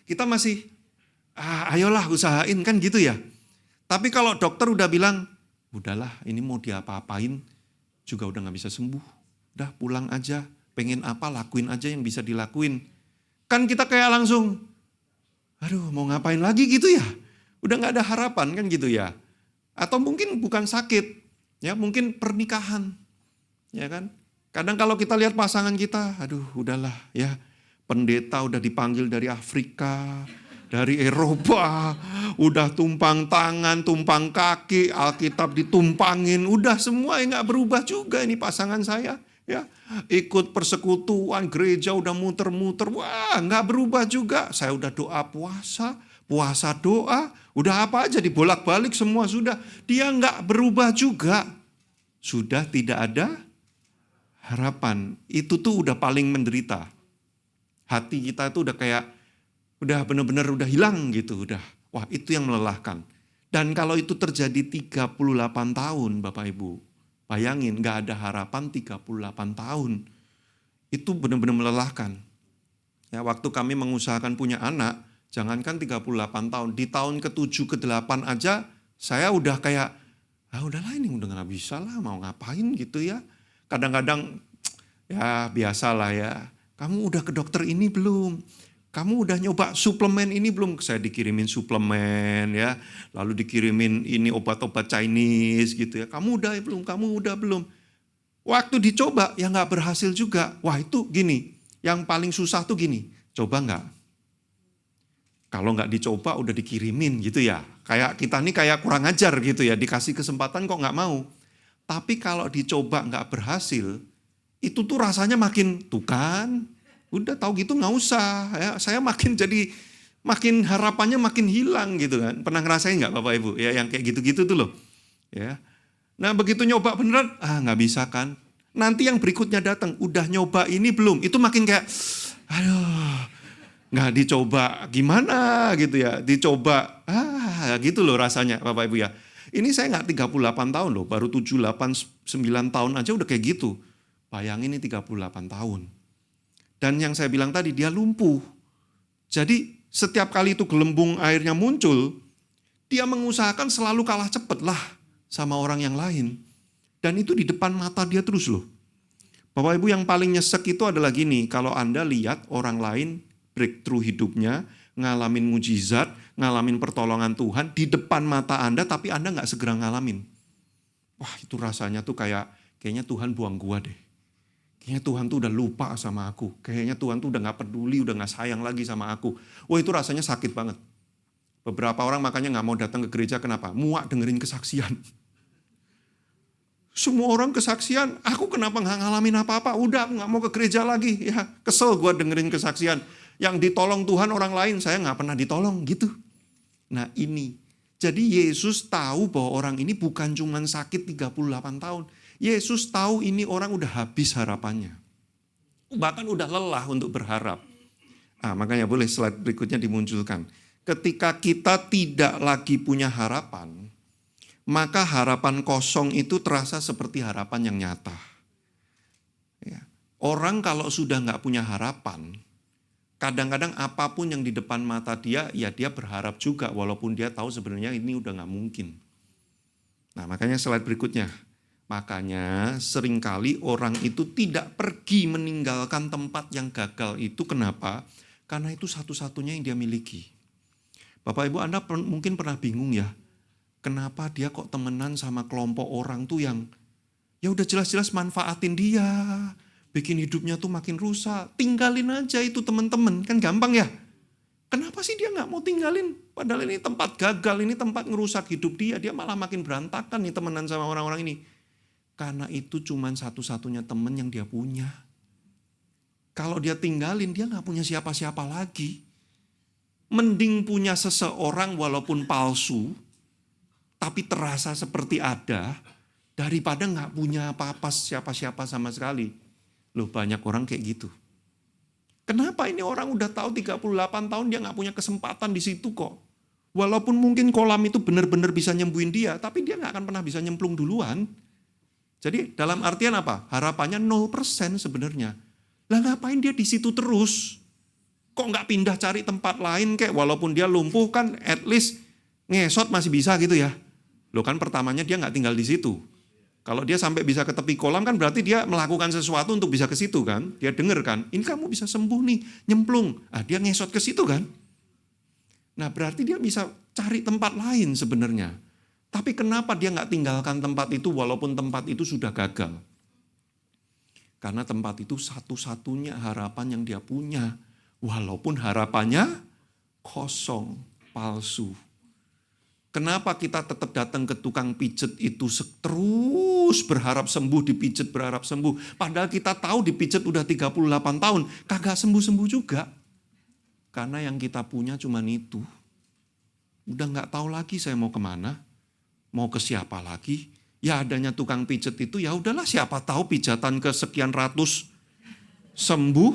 [SPEAKER 4] kita masih ayolah usahain kan gitu ya. Tapi kalau dokter udah bilang, udahlah ini mau diapa-apain juga udah gak bisa sembuh. Udah pulang aja, pengen apa lakuin aja yang bisa dilakuin. Kan kita kayak langsung, aduh mau ngapain lagi gitu ya. Udah gak ada harapan kan gitu ya. Atau mungkin bukan sakit, ya mungkin pernikahan. Ya kan. Kadang kalau kita lihat pasangan kita, aduh udahlah ya. Pendeta udah dipanggil dari Afrika, dari Eropa, udah tumpang tangan, tumpang kaki, Alkitab ditumpangin, udah semua yang gak berubah juga ini pasangan saya. Ya, ikut persekutuan gereja udah muter-muter, wah gak berubah juga. Saya udah doa puasa doa, udah apa aja dibolak-balik semua sudah. Dia gak berubah juga. Sudah tidak ada harapan. Itu tuh udah paling menderita. Hati kita itu udah kayak, udah benar-benar udah hilang gitu, udah. Wah itu yang melelahkan. Dan kalau itu terjadi 38 tahun Bapak Ibu, bayangin gak ada harapan 38 tahun. Itu benar-benar melelahkan. Ya, waktu kami mengusahakan punya anak, jangankan 38 tahun, di tahun ke-7, ke-8 aja, saya udah kayak, udahlah ini udah gak bisa lah, mau ngapain gitu ya. Kadang-kadang, ya biasalah ya, kamu udah ke dokter ini belum? Kamu udah nyoba suplemen ini belum? Saya dikirimin suplemen ya, lalu dikirimin ini obat-obat Chinese gitu ya. Kamu udah belum? Waktu dicoba ya nggak berhasil juga. Wah itu gini, yang paling susah tuh gini, coba nggak? Kalau nggak dicoba udah dikirimin gitu ya. Kayak kita nih kayak kurang ajar gitu ya, dikasih kesempatan kok nggak mau. Tapi kalau dicoba nggak berhasil, itu tuh rasanya makin tuh kan. Udah tahu gitu nggak usah, ya. Saya makin harapannya makin hilang gitu kan. Pernah ngerasain nggak Bapak Ibu? Ya yang kayak gitu-gitu tuh loh. Ya. Nah begitu nyoba beneran, nggak bisa kan. Nanti yang berikutnya datang, udah nyoba ini belum? Itu makin kayak, aduh, Nggak dicoba gimana gitu ya, dicoba gitu loh rasanya Bapak Ibu ya. Ini saya nggak 38 tahun loh, baru 7, 8, 9 tahun aja udah kayak gitu. Bayangin ini 38 tahun. Dan yang saya bilang tadi, dia lumpuh. Jadi setiap kali itu gelembung airnya muncul, dia mengusahakan selalu kalah cepet lah sama orang yang lain. Dan itu di depan mata dia terus loh. Bapak Ibu, yang paling nyesek itu adalah gini, kalau Anda lihat orang lain breakthrough hidupnya, ngalamin mujizat, ngalamin pertolongan Tuhan di depan mata Anda, tapi Anda nggak segera ngalamin. Wah, itu rasanya tuh kayaknya Tuhan buang gua deh. Kayaknya Tuhan tuh udah lupa sama aku. Kayaknya Tuhan tuh udah gak peduli, udah gak sayang lagi sama aku. Wah, itu rasanya sakit banget. Beberapa orang makanya gak mau datang ke gereja, kenapa? Muak dengerin kesaksian. Semua orang kesaksian, aku kenapa gak ngalamin apa-apa? Udah, aku gak mau ke gereja lagi. Ya, kesel gue dengerin kesaksian. Yang ditolong Tuhan orang lain, saya gak pernah ditolong gitu. Nah ini, jadi Yesus tahu bahwa orang ini bukan cuma sakit 38 tahun. Yesus tahu ini orang udah habis harapannya. Bahkan udah lelah untuk berharap. Makanya boleh slide berikutnya dimunculkan. Ketika kita tidak lagi punya harapan, maka harapan kosong itu terasa seperti harapan yang nyata. Ya. Orang kalau sudah nggak punya harapan, kadang-kadang apapun yang di depan mata dia, ya dia berharap juga walaupun dia tahu sebenarnya ini udah nggak mungkin. Nah makanya slide berikutnya. Makanya seringkali orang itu tidak pergi meninggalkan tempat yang gagal itu. Kenapa? Karena itu satu-satunya yang dia miliki. Bapak Ibu, Anda mungkin pernah bingung ya. Kenapa dia kok temenan sama kelompok orang tuh yang ya udah jelas-jelas manfaatin dia. Bikin hidupnya tuh makin rusak. Tinggalin aja itu teman-teman, kan gampang ya. Kenapa sih dia gak mau tinggalin? Padahal ini tempat gagal, ini tempat ngerusak hidup dia. Dia malah makin berantakan nih temenan sama orang-orang ini. Karena itu cuma satu-satunya teman yang dia punya. Kalau dia tinggalin, dia gak punya siapa-siapa lagi. Mending punya seseorang walaupun palsu, tapi terasa seperti ada, daripada gak punya apa-apa siapa-siapa sama sekali. Loh banyak orang kayak gitu. Kenapa ini orang udah tahu 38 tahun dia gak punya kesempatan di situ kok. Walaupun mungkin kolam itu benar-benar bisa nyembuhin dia, tapi dia gak akan pernah bisa nyemplung duluan. Jadi dalam artian apa? Harapannya 0% sebenarnya. Lah ngapain dia di situ terus? Kok gak pindah cari tempat lain kayak walaupun dia lumpuh kan at least ngesot masih bisa gitu ya. Loh kan pertamanya dia gak tinggal di situ. Kalau dia sampai bisa ke tepi kolam kan berarti dia melakukan sesuatu untuk bisa ke situ kan. Dia dengar kan, ini kamu bisa sembuh nih, nyemplung. Dia ngesot ke situ kan. Nah berarti dia bisa cari tempat lain sebenarnya. Tapi kenapa dia nggak tinggalkan tempat itu walaupun tempat itu sudah gagal? Karena tempat itu satu-satunya harapan yang dia punya. Walaupun harapannya kosong, palsu. Kenapa kita tetap datang ke tukang pijet itu terus berharap sembuh, dipijet berharap sembuh. Padahal kita tahu dipijet udah 38 tahun, kagak sembuh-sembuh juga. Karena yang kita punya cuma itu. Udah gak tahu lagi saya mau kemana, mau ke siapa lagi. Ya adanya tukang pijet itu ya udahlah siapa tahu pijatan ke sekian ratus sembuh.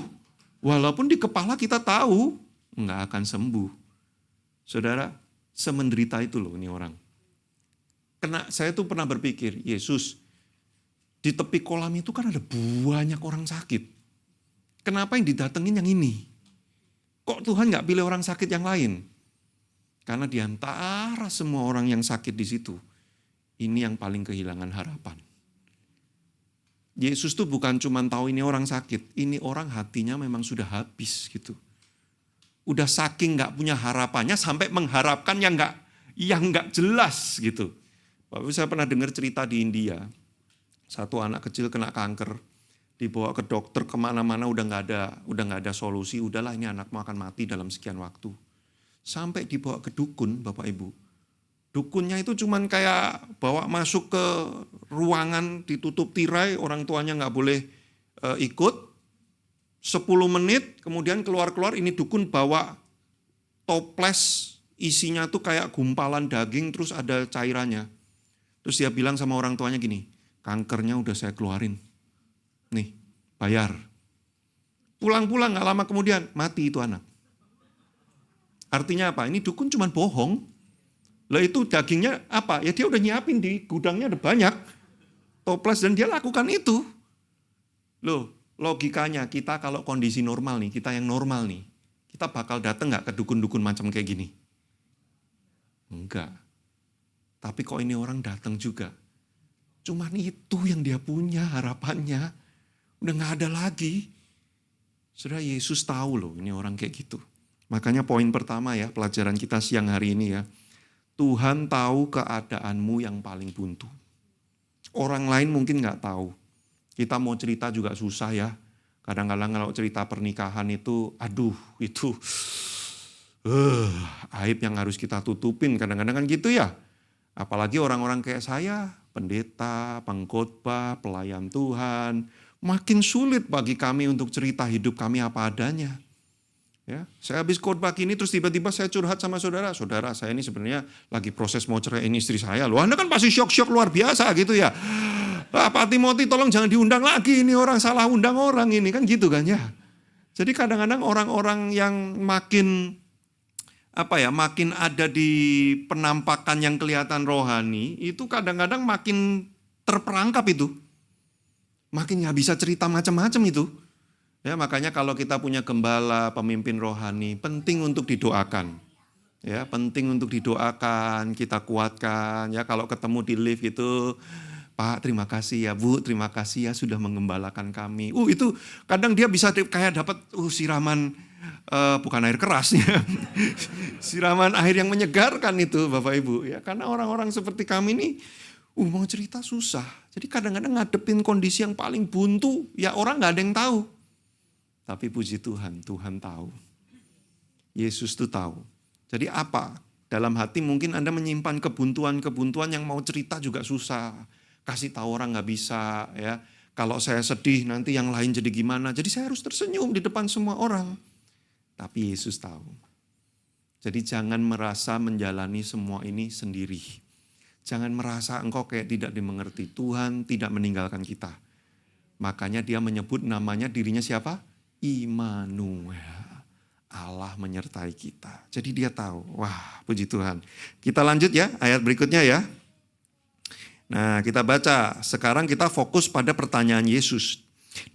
[SPEAKER 4] Walaupun di kepala kita tahu gak akan sembuh. Saudara, semenderita itu loh ini orang. Saya tuh pernah berpikir, Yesus, di tepi kolam itu kan ada banyak orang sakit. Kenapa yang didatengin yang ini? Kok Tuhan gak pilih orang sakit yang lain? Karena di antara semua orang yang sakit di situ, ini yang paling kehilangan harapan. Yesus tuh bukan cuma tahu ini orang sakit, ini orang hatinya memang sudah habis gitu. Udah saking nggak punya harapannya sampai mengharapkan yang nggak jelas gitu. Bapak saya pernah dengar cerita di India, satu anak kecil kena kanker, dibawa ke dokter kemana-mana udah nggak ada solusi, udahlah ini anakmu akan mati dalam sekian waktu. Sampai dibawa ke dukun, Bapak Ibu. Dukunnya itu cuman kayak bawa masuk ke ruangan ditutup tirai, orang tuanya nggak boleh ikut. 10 menit, kemudian keluar-keluar ini dukun bawa toples, isinya tuh kayak gumpalan daging, terus ada cairannya. Terus dia bilang sama orang tuanya gini, kankernya udah saya keluarin. Nih, bayar. Pulang-pulang gak lama kemudian, mati itu anak. Artinya apa? Ini dukun cuma bohong. Lah itu dagingnya apa? Ya dia udah nyiapin di gudangnya ada banyak. Toples dan dia lakukan itu. Loh, logikanya kita kalau kondisi normal nih, kita yang normal nih, kita bakal datang nggak ke dukun-dukun macam kayak gini? Enggak. Tapi kok ini orang datang juga. Cuman itu yang dia punya harapannya. Udah nggak ada lagi. Saudara, Yesus tahu loh ini orang kayak gitu. Makanya poin pertama ya, pelajaran kita siang hari ini ya. Tuhan tahu keadaanmu yang paling buntu. Orang lain mungkin nggak tahu. Kita mau cerita juga susah ya. Kadang-kadang kalau cerita pernikahan itu, aduh itu aib yang harus kita tutupin. Kadang-kadang kan gitu ya. Apalagi orang-orang kayak saya, pendeta, pengkhotbah, pelayan Tuhan. Makin sulit bagi kami untuk cerita hidup kami apa adanya. Ya, saya habis khotbah gini terus tiba-tiba saya curhat sama saudara. Saudara, saya ini sebenarnya lagi proses mau ceraiin istri saya. Loh, Anda kan pasti syok-syok luar biasa gitu ya. Pak Timothy tolong jangan diundang lagi, ini orang salah undang orang ini kan gitu kan ya. Jadi kadang-kadang orang-orang yang makin makin ada di penampakan yang kelihatan rohani, itu kadang-kadang makin terperangkap itu. Makin nggak bisa cerita macam-macam itu. Ya, makanya kalau kita punya gembala, pemimpin rohani, penting untuk didoakan. Ya, penting untuk didoakan, kita kuatkan. Ya, kalau ketemu di lift itu, Pak, terima kasih ya, Bu, terima kasih ya sudah mengembalakan kami. Itu kadang dia bisa kayak dapat siraman, bukan air keras ya. Siraman air yang menyegarkan itu, Bapak Ibu. Ya, karena orang-orang seperti kami ini, mau cerita susah. Jadi kadang-kadang ngadepin kondisi yang paling buntu, ya orang gak ada yang tahu. Tapi puji Tuhan, Tuhan tahu. Yesus tuh tahu. Jadi apa? Dalam hati mungkin Anda menyimpan kebuntuan-kebuntuan yang mau cerita juga susah. Kasih tahu orang gak bisa. Ya. Kalau saya sedih nanti yang lain jadi gimana. Jadi saya harus tersenyum di depan semua orang. Tapi Yesus tahu. Jadi jangan merasa menjalani semua ini sendiri. Jangan merasa engkau kayak tidak dimengerti. Tuhan tidak meninggalkan kita. Makanya dia menyebut namanya dirinya siapa? Immanuel, Allah menyertai kita. Jadi dia tahu, wah puji Tuhan. Kita lanjut ya, ayat berikutnya ya. Nah kita baca, sekarang kita fokus pada pertanyaan Yesus.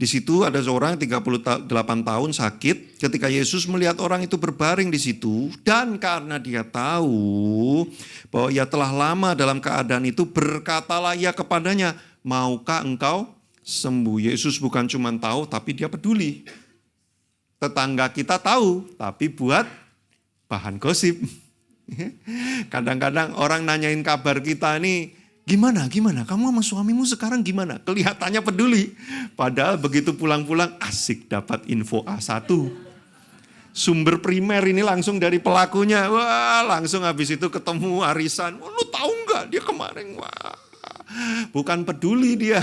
[SPEAKER 4] Di situ ada seorang 38 tahun sakit, ketika Yesus melihat orang itu berbaring di situ, dan karena dia tahu bahwa ia telah lama dalam keadaan itu, berkatalah ia kepadanya, maukah engkau sembuh? Yesus bukan cuma tahu, tapi dia peduli. Tetangga kita tahu, tapi buat bahan gosip. Kadang-kadang orang nanyain kabar kita ini, gimana? Kamu sama suamimu sekarang gimana? Kelihatannya peduli. Padahal begitu pulang-pulang, asik dapat info A1. Sumber primer ini langsung dari pelakunya. Wah, langsung habis itu ketemu arisan. Lu tahu nggak dia kemarin? Wah, bukan peduli dia.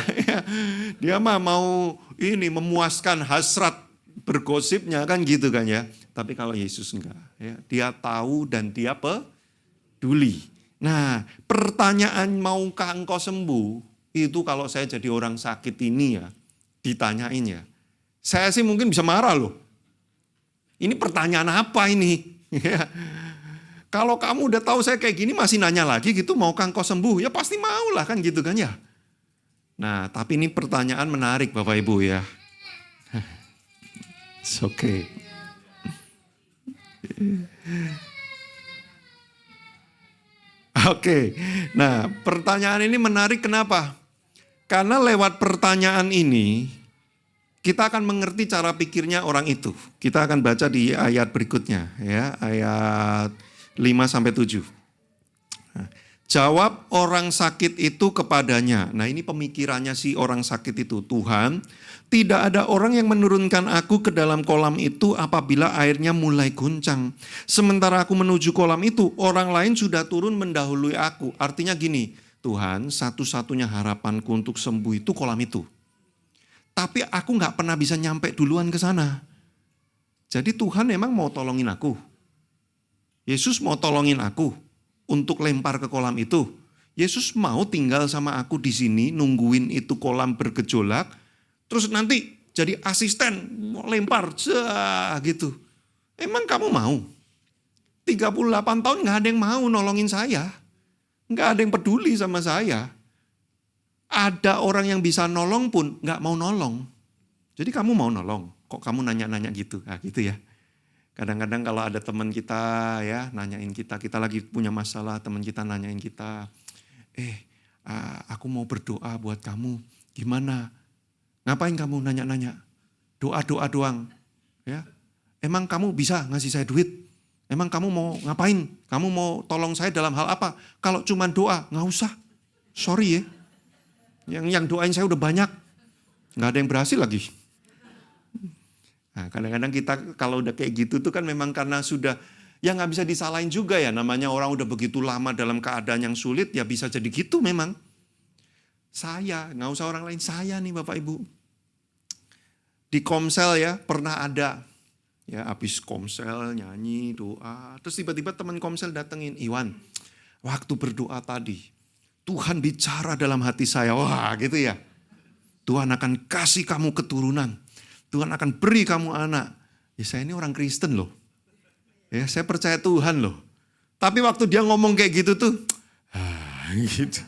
[SPEAKER 4] Dia mah mau ini memuaskan hasrat bergosipnya kan gitu kan ya. Tapi kalau Yesus enggak, ya, dia tahu dan dia peduli. Nah, pertanyaan maukah engkau sembuh? Itu kalau saya jadi orang sakit ini ya, ditanyain ya. Saya sih mungkin bisa marah loh. Ini pertanyaan apa ini? Kalau kamu udah tahu saya kayak gini masih nanya lagi gitu, maukah engkau sembuh? Ya pasti mau lah kan gitu kan ya. Nah, tapi ini pertanyaan menarik Bapak Ibu ya. It's okay. Oke, nah pertanyaan ini menarik kenapa? Karena lewat pertanyaan ini, kita akan mengerti cara pikirnya orang itu. Kita akan baca di ayat berikutnya, ya, ayat 5-7. Nah, jawab orang sakit itu kepadanya. Nah ini pemikirannya si orang sakit itu, Tuhan, tidak ada orang yang menurunkan aku ke dalam kolam itu apabila airnya mulai goncang. Sementara aku menuju kolam itu, orang lain sudah turun mendahului aku. Artinya gini, Tuhan, satu-satunya harapanku untuk sembuh itu kolam itu. Tapi aku gak pernah bisa nyampe duluan ke sana. Jadi Tuhan memang mau tolongin aku. Yesus mau tolongin aku untuk lempar ke kolam itu. Yesus mau tinggal sama aku di sini, nungguin itu kolam bergejolak, terus nanti jadi asisten, lempar, gitu. Emang kamu mau? 38 tahun nggak ada yang mau nolongin saya. Nggak ada yang peduli sama saya. Ada orang yang bisa nolong pun nggak mau nolong. Jadi kamu mau nolong, kok kamu nanya-nanya gitu? Nah gitu ya. Kadang-kadang kalau ada teman kita ya nanyain kita lagi punya masalah, teman kita nanyain kita, aku mau berdoa buat kamu, gimana? Ngapain kamu nanya-nanya? Doa-doa doang. Ya. Emang kamu bisa ngasih saya duit? Emang kamu mau ngapain? Kamu mau tolong saya dalam hal apa? Kalau cuma doa, nggak usah. Sorry ya. Yang doain saya udah banyak. Nggak ada yang berhasil lagi. Nah, kadang-kadang kita kalau udah kayak gitu tuh kan memang karena sudah, ya nggak bisa disalahin juga ya. Namanya orang udah begitu lama dalam keadaan yang sulit, ya bisa jadi gitu memang. Saya, nggak usah orang lain, saya nih Bapak Ibu. Di Komsel ya, pernah ada. Ya habis Komsel, nyanyi, doa. Terus tiba-tiba teman Komsel datengin, Iwan, waktu berdoa tadi, Tuhan bicara dalam hati saya. Wah gitu ya. Tuhan akan kasih kamu keturunan. Tuhan akan beri kamu anak. Ya saya ini orang Kristen loh. Ya saya percaya Tuhan loh. Tapi waktu dia ngomong kayak gitu tuh, gitu.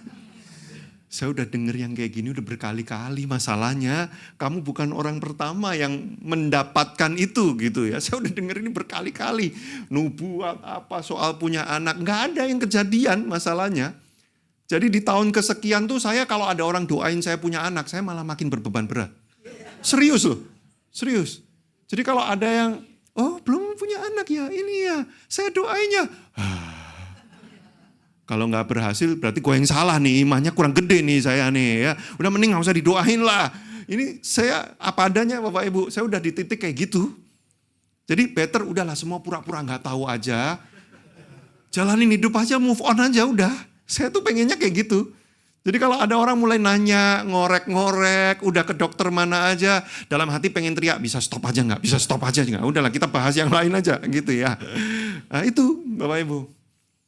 [SPEAKER 4] Saya udah denger yang kayak gini udah berkali-kali, masalahnya kamu bukan orang pertama yang mendapatkan itu gitu ya. Saya udah denger ini berkali-kali. Nubuat apa soal punya anak, nggak ada yang kejadian masalahnya. Jadi di tahun kesekian tuh saya kalau ada orang doain saya punya anak, saya malah makin berbeban berat. Serius loh, serius. Jadi kalau ada yang, oh belum punya anak ya, ini ya, saya doainnya. Kalau nggak berhasil berarti gue yang salah nih, imannya kurang gede nih saya nih ya. Udah mending nggak usah didoain lah. Ini saya apa adanya Bapak Ibu, saya udah di titik kayak gitu. Jadi better udahlah semua pura-pura nggak tahu aja. Jalanin hidup aja, move on aja udah. Saya tuh pengennya kayak gitu. Jadi kalau ada orang mulai nanya, ngorek-ngorek, udah ke dokter mana aja, dalam hati pengen teriak, bisa stop aja nggak? Bisa stop aja nggak? Udahlah kita bahas yang lain aja gitu ya. Nah itu Bapak Ibu.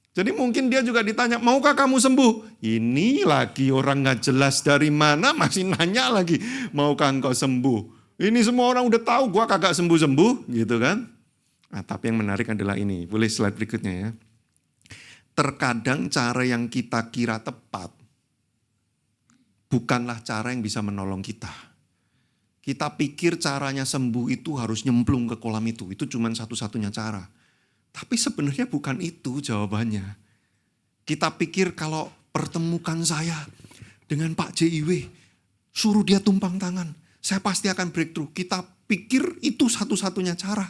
[SPEAKER 4] Jadi mungkin dia juga ditanya, maukah kamu sembuh? Ini lagi orang gak jelas dari mana masih nanya lagi, maukah engkau sembuh? Ini semua orang udah tahu gua kagak sembuh-sembuh gitu kan. Nah, tapi yang menarik adalah ini, boleh slide berikutnya ya. Terkadang cara yang kita kira tepat, bukanlah cara yang bisa menolong kita. Kita pikir caranya sembuh itu harus nyemplung ke kolam itu cuma satu-satunya cara. Tapi sebenarnya bukan itu jawabannya. Kita pikir kalau pertemukan saya dengan Pak JIW, suruh dia tumpang tangan, saya pasti akan breakthrough. Kita pikir itu satu-satunya cara.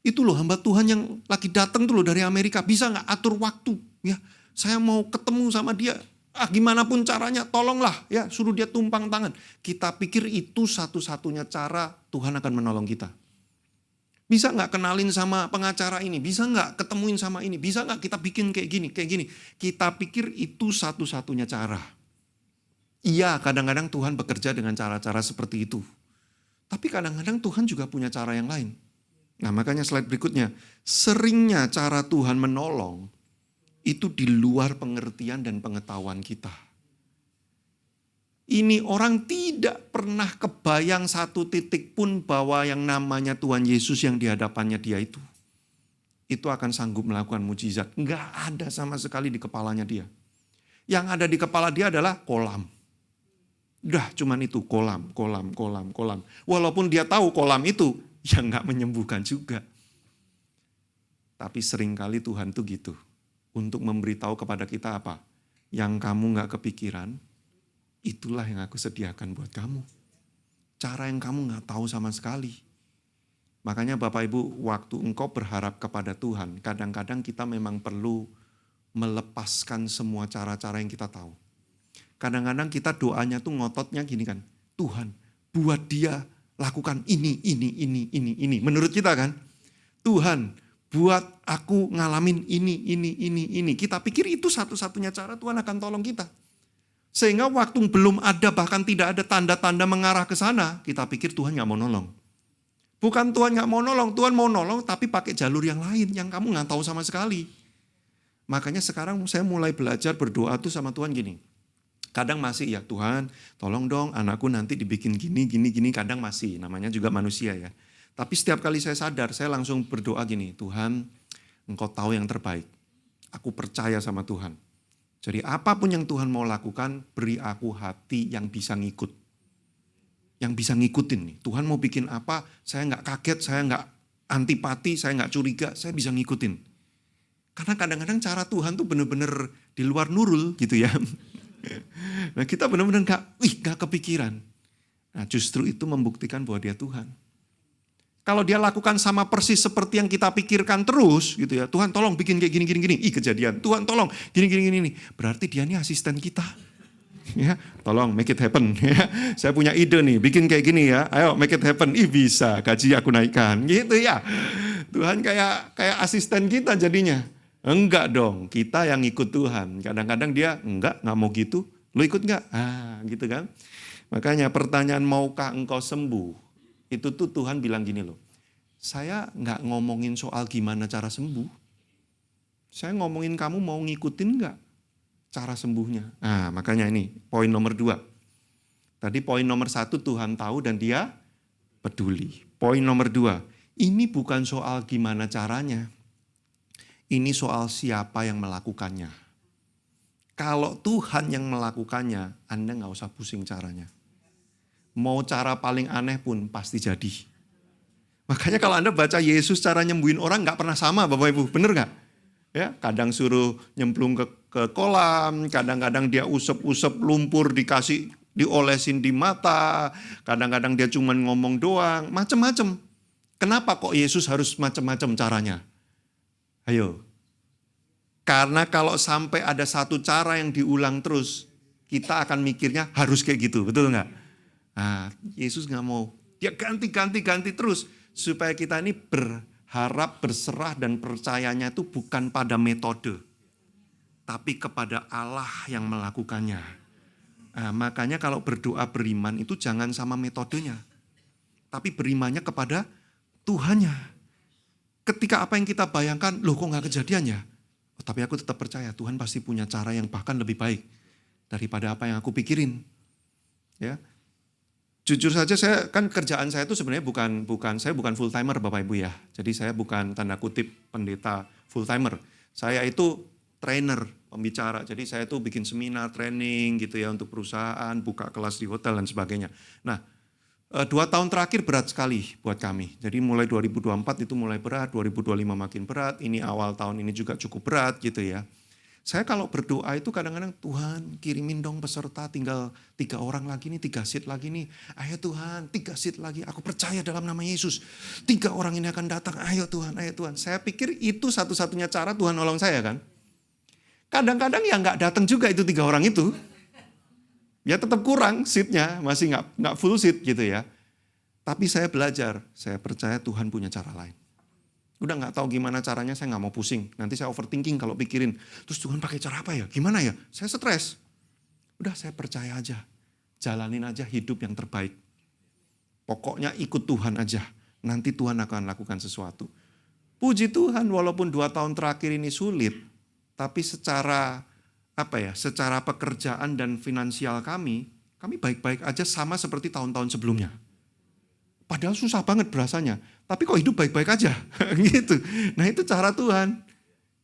[SPEAKER 4] Itu loh hamba Tuhan yang lagi datang tuh loh dari Amerika, bisa gak atur waktu? Ya, saya mau ketemu sama dia, gimana pun caranya tolonglah ya, suruh dia tumpang tangan. Kita pikir itu satu-satunya cara Tuhan akan menolong kita. Bisa nggak kenalin sama pengacara ini? Bisa nggak ketemuin sama ini? Bisa nggak kita bikin kayak gini? Kita pikir itu satu-satunya cara. Iya, kadang-kadang Tuhan bekerja dengan cara-cara seperti itu. Tapi kadang-kadang Tuhan juga punya cara yang lain. Nah makanya slide berikutnya. Seringnya cara Tuhan menolong itu di luar pengertian dan pengetahuan kita. Ini orang tidak pernah kebayang satu titik pun bahwa yang namanya Tuhan Yesus yang di hadapannya dia itu akan sanggup melakukan mujizat. Enggak ada sama sekali di kepalanya dia. Yang ada di kepala dia adalah kolam. Udah cuman itu, kolam. Walaupun dia tahu kolam itu yang enggak menyembuhkan juga. Tapi seringkali Tuhan tuh gitu. Untuk memberitahu kepada kita apa? Yang kamu enggak kepikiran, itulah yang aku sediakan buat kamu. Cara yang kamu gak tahu sama sekali. Makanya Bapak Ibu, waktu engkau berharap kepada Tuhan, kadang-kadang kita memang perlu melepaskan semua cara-cara yang kita tahu. Kadang-kadang kita doanya tuh ngototnya gini kan, Tuhan buat dia lakukan ini. Menurut kita kan, Tuhan buat aku ngalamin ini. Kita pikir itu satu-satunya cara Tuhan akan tolong kita. Sehingga waktu belum ada, bahkan tidak ada tanda-tanda mengarah ke sana, kita pikir Tuhan gak mau nolong. Bukan Tuhan gak mau nolong, Tuhan mau nolong tapi pakai jalur yang lain, yang kamu gak tahu sama sekali. Makanya sekarang saya mulai belajar berdoa tuh sama Tuhan gini. Kadang masih ya Tuhan, tolong dong anakku nanti dibikin gini. Kadang masih, namanya juga manusia ya. Tapi setiap kali saya sadar, saya langsung berdoa gini, Tuhan engkau tahu yang terbaik. Aku percaya sama Tuhan. Jadi apapun yang Tuhan mau lakukan, beri aku hati yang bisa ngikut. Yang bisa ngikutin nih. Tuhan mau bikin apa, saya nggak kaget, saya nggak antipati, saya nggak curiga, saya bisa ngikutin. Karena kadang-kadang cara Tuhan tuh bener-bener di luar nurul gitu ya. Nah kita bener-bener nggak kepikiran. Nah justru itu membuktikan bahwa dia Tuhan. Kalau dia lakukan sama persis seperti yang kita pikirkan terus gitu ya. Tuhan tolong bikin kayak gini. Kejadian. Tuhan tolong gini. Berarti dia ini asisten kita. Ya, tolong make it happen. Ya, saya punya ide nih, bikin kayak gini ya. Ayo make it happen. Bisa, gaji aku naikkan. Gitu ya. Tuhan kayak asisten kita jadinya. Enggak dong, kita yang ikut Tuhan. Kadang-kadang dia nggak mau gitu. Lu ikut nggak? Gitu kan. Makanya pertanyaan maukah engkau sembuh? Itu tuh Tuhan bilang gini loh, saya nggak ngomongin soal gimana cara sembuh. Saya ngomongin kamu mau ngikutin nggak cara sembuhnya. Nah makanya ini poin nomor 2. Tadi poin nomor 1 Tuhan tahu dan dia peduli. Poin nomor 2, ini bukan soal gimana caranya. Ini soal siapa yang melakukannya. Kalau Tuhan yang melakukannya, Anda nggak usah pusing caranya. Mau cara paling aneh pun pasti jadi. Makanya kalau Anda baca Yesus cara nyembuhin orang nggak pernah sama Bapak Ibu, bener nggak? Ya, kadang suruh nyemplung ke kolam, kadang-kadang dia usap-usap lumpur diolesin di mata, kadang-kadang dia cuma ngomong doang, macem-macem. Kenapa kok Yesus harus macem-macem caranya? Ayo. Karena kalau sampai ada satu cara yang diulang terus, kita akan mikirnya harus kayak gitu, betul nggak? Nah, Yesus nggak mau. Dia ganti terus supaya kita ini berharap, berserah dan percayanya itu bukan pada metode, tapi kepada Allah yang melakukannya. Nah, makanya kalau berdoa beriman itu jangan sama metodenya, tapi berimannya kepada Tuhannya. Ketika apa yang kita bayangkan, loh kok nggak kejadian ya? Oh, tapi aku tetap percaya Tuhan pasti punya cara yang bahkan lebih baik daripada apa yang aku pikirin. Ya. Jujur saja kerjaan saya itu sebenarnya saya bukan full timer Bapak Ibu ya. Jadi saya bukan tanda kutip pendeta full timer. Saya itu trainer, pembicara. Jadi saya itu bikin seminar, training gitu ya untuk perusahaan, buka kelas di hotel dan sebagainya. Nah, 2 tahun terakhir berat sekali buat kami. Jadi mulai 2024 itu mulai berat, 2025 makin berat, ini awal tahun ini juga cukup berat gitu ya. Saya kalau berdoa itu kadang-kadang Tuhan kirimin dong peserta tinggal 3 orang lagi nih, 3 seat lagi nih. Ayo Tuhan 3 seat lagi, aku percaya dalam nama Yesus. 3 orang ini akan datang, ayo Tuhan, ayo Tuhan. Saya pikir itu satu-satunya cara Tuhan nolong saya kan. Kadang-kadang ya nggak datang juga itu 3 orang itu. Ya tetap kurang seatnya, masih nggak full seat gitu ya. Tapi saya belajar, saya percaya Tuhan punya cara lain. Udah nggak tahu gimana caranya, saya nggak mau pusing. Nanti saya overthinking kalau pikirin. Terus Tuhan pakai cara apa ya? Gimana ya? Saya stres. Udah saya percaya aja. Jalanin aja hidup yang terbaik. Pokoknya ikut Tuhan aja. Nanti Tuhan akan lakukan sesuatu. Puji Tuhan walaupun 2 tahun terakhir ini sulit. Tapi secara pekerjaan dan finansial kami baik-baik aja sama seperti tahun-tahun sebelumnya. Padahal susah banget berasanya. Tapi kok hidup baik-baik aja. Gitu. Nah itu cara Tuhan.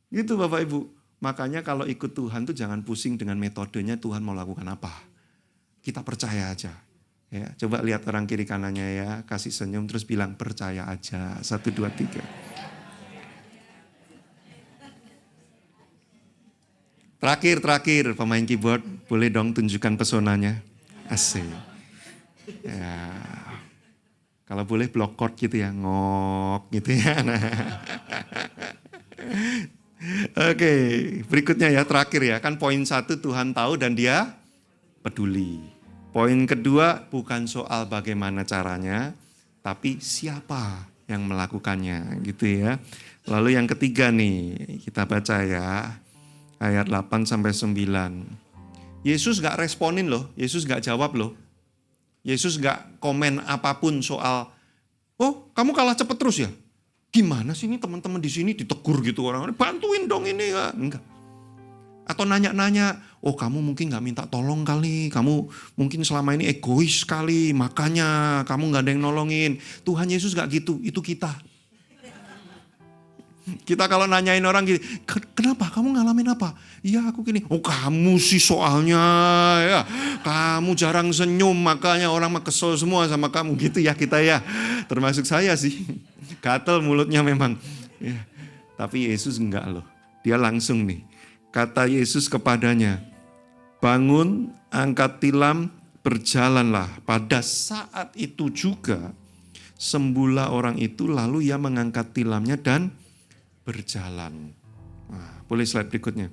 [SPEAKER 4] Gitu Bapak Ibu. Makanya kalau ikut Tuhan tuh jangan pusing dengan metodenya Tuhan mau lakukan apa. Kita percaya aja. Ya, coba lihat orang kiri kanannya ya. Kasih senyum terus bilang percaya aja. 1, 2, 3. Terakhir pemain keyboard. Boleh dong tunjukkan pesonanya. Asik. Ya. Kalau boleh block chord gitu ya, ngok gitu ya. Nah. Oke, berikutnya ya, terakhir ya. Kan poin 1 Tuhan tahu dan dia peduli. Poin kedua bukan soal bagaimana caranya, tapi siapa yang melakukannya gitu ya. Lalu yang ketiga nih, kita baca ya, ayat 8-9. Yesus gak responin loh, Yesus gak jawab loh. Yesus gak komen apapun soal, oh kamu kalah cepet terus ya? Gimana sih ini teman-teman di sini ditegur gitu orang, bantuin dong ini ya. Enggak. Atau nanya-nanya, oh kamu mungkin gak minta tolong kali, kamu mungkin selama ini egois sekali, makanya kamu gak ada yang nolongin. Tuhan Yesus gak gitu, itu kita. Kita kalau nanyain orang gini, kenapa kamu ngalamin apa? Iya aku gini, oh kamu sih soalnya ya, kamu jarang senyum makanya orang mah kesel semua sama kamu gitu ya kita ya. Termasuk saya sih, gatel mulutnya memang. Ya. Tapi Yesus enggak loh, dia langsung nih. Kata Yesus kepadanya, bangun, angkat tilam, berjalanlah. Pada saat itu juga sembuhlah orang itu, lalu ia mengangkat tilamnya dan berjalan. Nah, boleh slide berikutnya.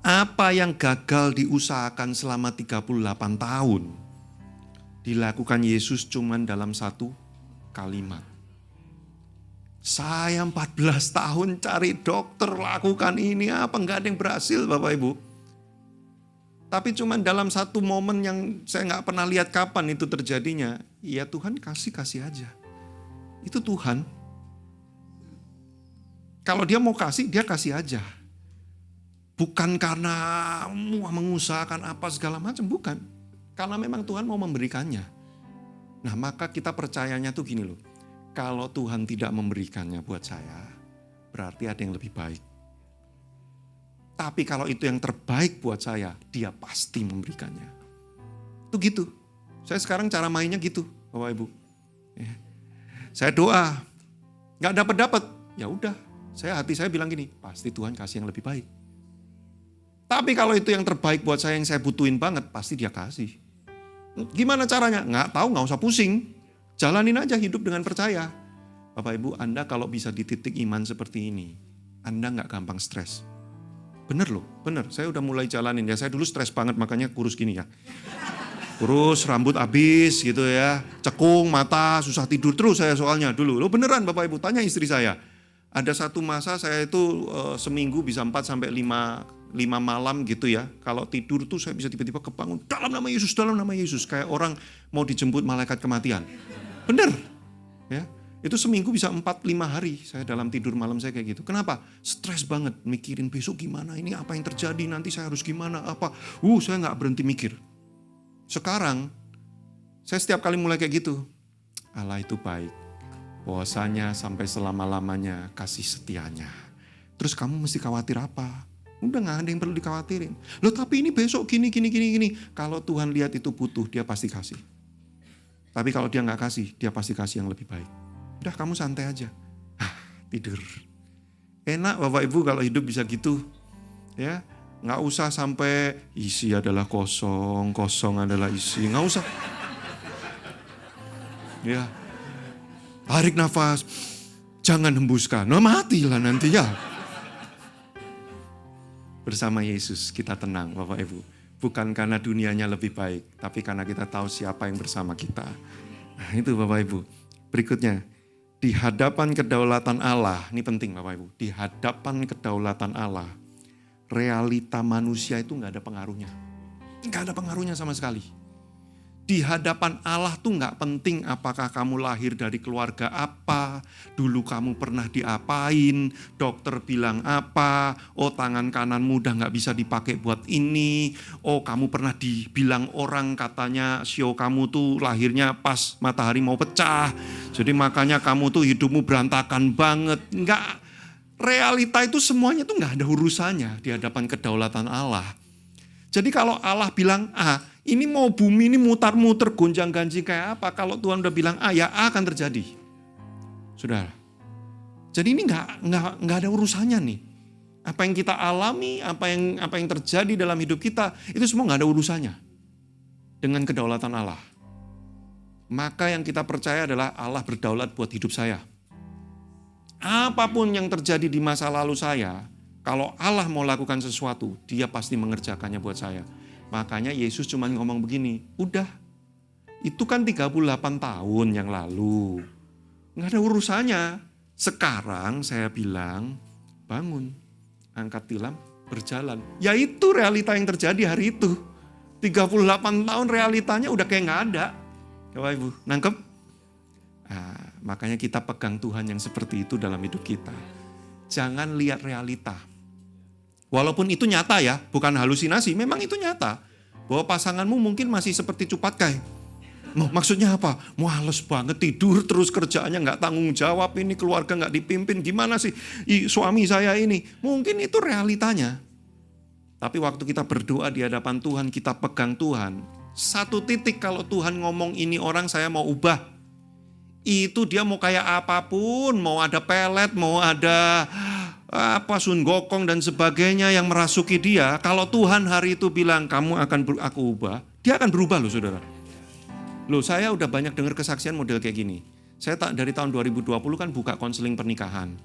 [SPEAKER 4] Apa yang gagal diusahakan selama 38 tahun dilakukan Yesus cuman dalam satu kalimat. Saya 14 tahun cari dokter, lakukan ini apa, enggak ada yang berhasil Bapak Ibu. Tapi cuman dalam satu momen yang saya enggak pernah lihat kapan itu terjadinya, ya Tuhan kasih aja. Itu Tuhan. Kalau dia mau kasih, dia kasih aja. Bukan karena mengusahakan apa segala macam, bukan. Karena memang Tuhan mau memberikannya. Nah maka kita percayanya tuh gini loh. Kalau Tuhan tidak memberikannya buat saya, berarti ada yang lebih baik. Tapi kalau itu yang terbaik buat saya, dia pasti memberikannya. Itu gitu. Saya sekarang cara mainnya gitu, Bapak Ibu. Saya doa, nggak dapat, ya udah. Hati saya bilang gini, pasti Tuhan kasih yang lebih baik. Tapi kalau itu yang terbaik buat saya, yang saya butuhin banget, pasti dia kasih. Gimana caranya? Nggak tahu, nggak usah pusing. Jalanin aja hidup dengan percaya. Bapak Ibu, Anda kalau bisa di titik iman seperti ini, Anda nggak gampang stres. Bener loh, bener. Saya udah mulai jalanin ya. Saya dulu stres banget, makanya kurus gini ya. Kurus, rambut habis gitu ya. Cekung, mata, susah tidur terus saya soalnya dulu. Loh beneran Bapak Ibu, tanya istri saya. Ada satu masa saya itu seminggu bisa 4 sampai 5 malam gitu ya. Kalau tidur tuh saya bisa tiba-tiba kebangun. Dalam nama Yesus, dalam nama Yesus. Kayak orang mau dijemput malaikat kematian. Bener. Ya, itu seminggu bisa 4-5 hari saya dalam tidur malam saya kayak gitu. Kenapa? Stres banget. Mikirin besok gimana, ini apa yang terjadi, nanti saya harus gimana, apa. Saya gak berhenti mikir. Sekarang, saya setiap kali mulai kayak gitu. Allah itu baik. Bahwasanya sampai selama-lamanya kasih setianya. Terus kamu mesti khawatir apa? Udah gak ada yang perlu dikhawatirin. Loh tapi ini besok gini. Kalau Tuhan lihat itu butuh, dia pasti kasih. Tapi kalau dia gak kasih, dia pasti kasih yang lebih baik. Udah kamu santai aja. Tidur. Enak Bapak Ibu kalau hidup bisa gitu. Ya, gak usah sampai isi adalah kosong, kosong adalah isi. Gak usah. Ya. Tarik nafas, jangan hembuskan. Nah matilah nanti ya. Bersama Yesus kita tenang Bapak Ibu. Bukan karena dunianya lebih baik, tapi karena kita tahu siapa yang bersama kita. Nah itu Bapak Ibu. Berikutnya, di hadapan kedaulatan Allah, ini penting Bapak Ibu. Di hadapan kedaulatan Allah, realita manusia itu gak ada pengaruhnya. Gak ada pengaruhnya sama sekali. Di hadapan Allah tuh gak penting apakah kamu lahir dari keluarga apa, dulu kamu pernah diapain, dokter bilang apa, tangan kananmu udah gak bisa dipakai buat ini, kamu pernah dibilang orang katanya sio kamu tuh lahirnya pas matahari mau pecah, jadi makanya kamu tuh hidupmu berantakan banget. Enggak, realita itu semuanya tuh gak ada urusannya di hadapan kedaulatan Allah. Jadi kalau Allah bilang ini mau bumi ini mutar-muter gonjang-ganjing kayak apa, kalau Tuhan udah bilang ya A akan terjadi. Saudara. Jadi ini nggak ada urusannya nih. Apa yang kita alami, apa yang terjadi dalam hidup kita, itu semua nggak ada urusannya dengan kedaulatan Allah. Maka yang kita percaya adalah Allah berdaulat buat hidup saya. Apapun yang terjadi di masa lalu saya, kalau Allah mau lakukan sesuatu, dia pasti mengerjakannya buat saya. Makanya Yesus cuma ngomong begini, udah, itu kan 38 tahun yang lalu. Nggak ada urusannya. Sekarang saya bilang, bangun, angkat tilam, berjalan. Ya itu realita yang terjadi hari itu. 38 tahun realitanya udah kayak nggak ada. Bapak Ibu, nangkep? Makanya kita pegang Tuhan yang seperti itu dalam hidup kita. Jangan lihat realita. Walaupun itu nyata ya, bukan halusinasi, memang itu nyata. Bahwa pasanganmu mungkin masih seperti Cupatkai. Maksudnya apa? Males banget tidur terus kerjaannya nggak tanggung jawab, ini keluarga nggak dipimpin, gimana sih suami saya ini? Mungkin itu realitanya. Tapi waktu kita berdoa di hadapan Tuhan, kita pegang Tuhan. Satu titik kalau Tuhan ngomong ini orang saya mau ubah. Itu dia mau kayak apapun, mau ada pelet, mau ada sun gokong dan sebagainya yang merasuki dia. Kalau Tuhan hari itu bilang kamu akan aku ubah, dia akan berubah loh saudara. Loh saya udah banyak dengar kesaksian model kayak gini. Saya dari tahun 2020 kan buka konseling pernikahan.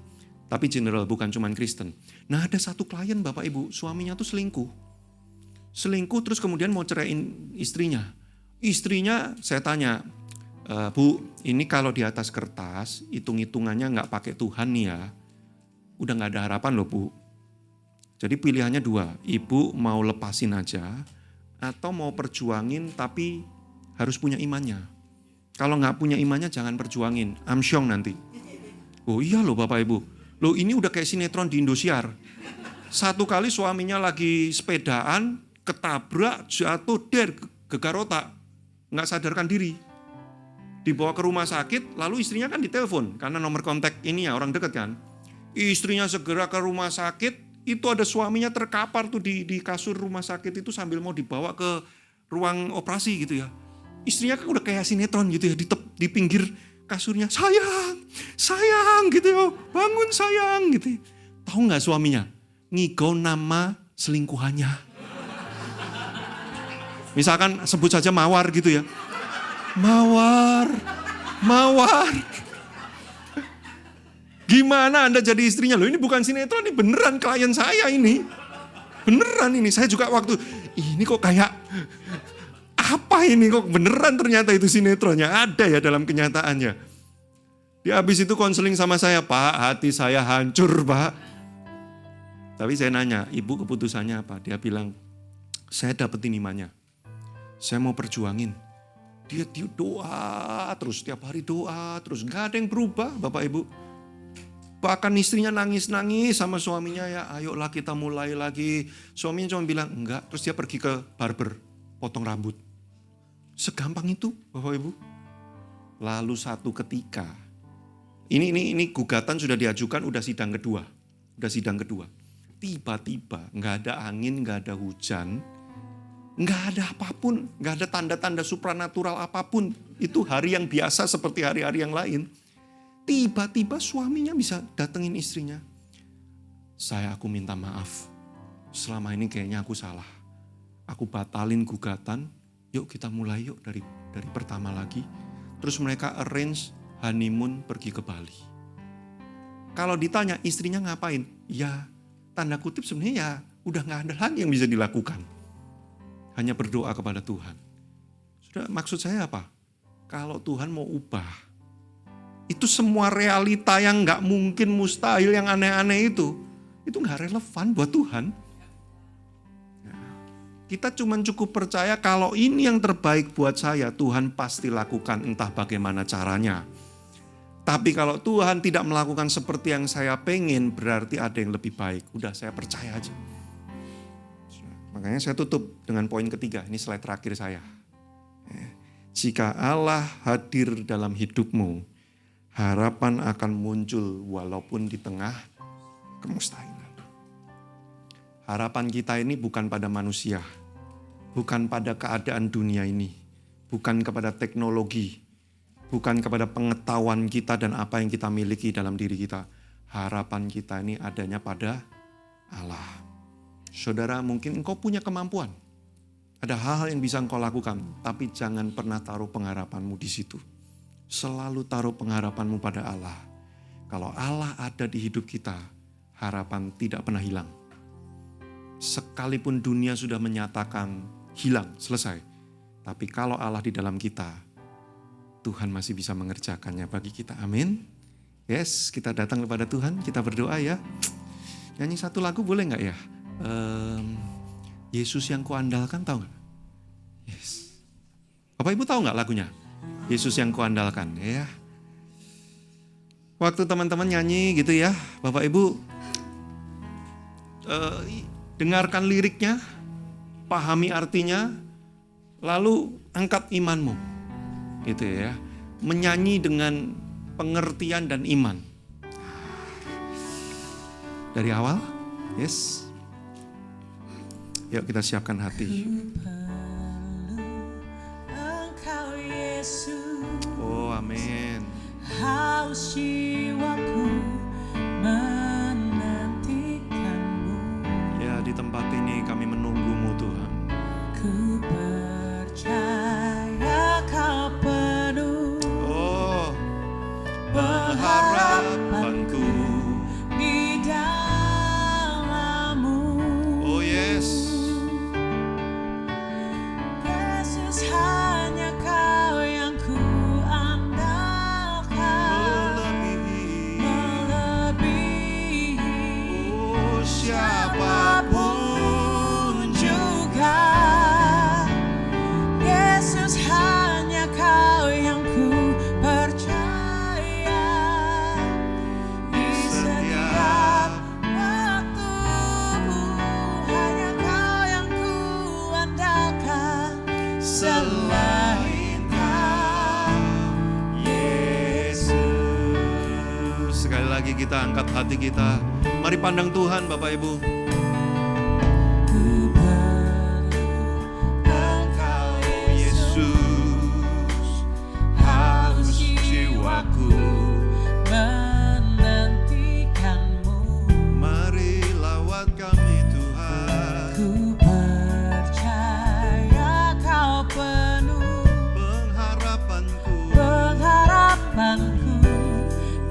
[SPEAKER 4] Tapi general bukan cuman Kristen. Nah ada satu klien Bapak Ibu, suaminya tuh selingkuh. Selingkuh terus kemudian mau ceraiin istrinya. Istrinya saya tanya, Bu ini kalau di atas kertas hitung-hitungannya gak pakai Tuhan nih ya. Udah gak ada harapan loh Bu. Jadi pilihannya dua, Ibu mau lepasin aja atau mau perjuangin tapi harus punya imannya. Kalau nggak punya imannya jangan perjuangin, amsyong nanti. Oh iya loh Bapak Ibu, loh ini udah kayak sinetron di Indosiar. Satu kali suaminya lagi sepedaan, ketabrak, jatuh, gegar otak, nggak sadarkan diri. Dibawa ke rumah sakit, lalu istrinya kan ditelepon, karena nomor kontak ini ya orang dekat kan. Istrinya segera ke rumah sakit, itu ada suaminya terkapar tuh di kasur rumah sakit itu sambil mau dibawa ke ruang operasi gitu ya. Istrinya kan udah kayak sinetron gitu ya, di pinggir kasurnya, sayang gitu ya, bangun sayang gitu ya. Tahu nggak suaminya? Ngigau nama selingkuhannya. Misalkan sebut saja Mawar gitu ya. Mawar. Gimana Anda jadi istrinya? Loh ini bukan sinetron, ini beneran klien saya ini. Beneran ini, saya juga waktu, ini kok kayak... Apa ini kok beneran ternyata itu sinetronnya ada ya dalam kenyataannya. Dia habis itu konseling sama saya, Pak hati saya hancur Pak. Tapi saya nanya, Ibu keputusannya apa? Dia bilang, saya dapetin imannya. Saya mau perjuangin. Dia doa terus, setiap hari doa terus. Gak ada yang berubah Bapak Ibu. Bahkan istrinya nangis-nangis sama suaminya ya, ayolah kita mulai lagi. Suaminya cuma bilang enggak, terus dia pergi ke barber, potong rambut. Segampang itu Bapak Ibu. Lalu satu ketika, ini gugatan sudah diajukan, udah sidang kedua. Tiba-tiba nggak ada angin, nggak ada hujan, nggak ada apapun, nggak ada tanda-tanda supranatural apapun. Itu hari yang biasa seperti hari-hari yang lain. Tiba-tiba suaminya bisa datengin istrinya. Aku minta maaf. Selama ini kayaknya aku salah. Aku batalin gugatan. Yuk kita mulai yuk dari pertama lagi. Terus mereka arrange honeymoon pergi ke Bali. Kalau ditanya istrinya ngapain? Ya tanda kutip sebenarnya ya udah gak ada lagi yang bisa dilakukan. Hanya berdoa kepada Tuhan. Sudah maksud saya apa? Kalau Tuhan mau ubah. Itu semua realita yang gak mungkin, mustahil, yang aneh-aneh itu gak relevan buat Tuhan. Kita cuma cukup percaya kalau ini yang terbaik buat saya, Tuhan pasti lakukan entah bagaimana caranya. Tapi kalau Tuhan tidak melakukan seperti yang saya pengen, berarti ada yang lebih baik. Udah saya percaya aja. Makanya saya tutup dengan poin ketiga, ini slide terakhir saya. Jika Allah hadir dalam hidupmu, harapan akan muncul walaupun di tengah kemustahilan. Harapan kita ini bukan pada manusia, bukan pada keadaan dunia ini, bukan kepada teknologi, bukan kepada pengetahuan kita dan apa yang kita miliki dalam diri kita. Harapan kita ini adanya pada Allah. Saudara, mungkin engkau punya kemampuan. Ada hal-hal yang bisa engkau lakukan, tapi jangan pernah taruh pengharapanmu di situ. Selalu taruh pengharapanmu pada Allah. Kalau Allah ada di hidup kita, harapan tidak pernah hilang. Sekalipun dunia sudah menyatakan hilang, selesai. Tapi kalau Allah di dalam kita, Tuhan masih bisa mengerjakannya bagi kita. Amin. Yes, kita datang kepada Tuhan, kita berdoa ya. Nyanyi satu lagu boleh gak ya? Yesus yang kuandalkan, tahu gak? Yes. Bapak Ibu tahu gak lagunya? Yesus yang kuandalkan ya. Waktu teman-teman nyanyi gitu ya, Bapak Ibu dengarkan liriknya, pahami artinya, lalu angkat imanmu. gitu ya. Menyanyi dengan pengertian dan iman. Dari awal, yes. Yuk kita siapkan hati.
[SPEAKER 1] Engkau Yesus,
[SPEAKER 4] Oh amin.
[SPEAKER 1] haus jiwaku menantikanmu.
[SPEAKER 4] Ya di tempat ini kami menunggumu Tuhan.
[SPEAKER 1] Ku percaya kau penuh
[SPEAKER 4] Oh pengharapanku.
[SPEAKER 1] di dalam-Mu.
[SPEAKER 4] Oh yes.
[SPEAKER 1] Yesus, hanya Kau yang ku andalkan, melebihi
[SPEAKER 4] Oh siapapun
[SPEAKER 1] juga. Yesus, hanya Kau yang ku percaya. Di setiap waktu, hanya Kau yang ku andalkan. Selain Kau,
[SPEAKER 4] Yesus. Sekali lagi kita angkat hati kita. Mari pandang Tuhan Bapak Ibu.
[SPEAKER 1] ku perlu Engkau
[SPEAKER 4] Yesus, haus jiwaku.
[SPEAKER 1] menantikanmu.
[SPEAKER 4] Mari lawat kami Tuhan.
[SPEAKER 1] Ku percaya Kau penuh pengharapanku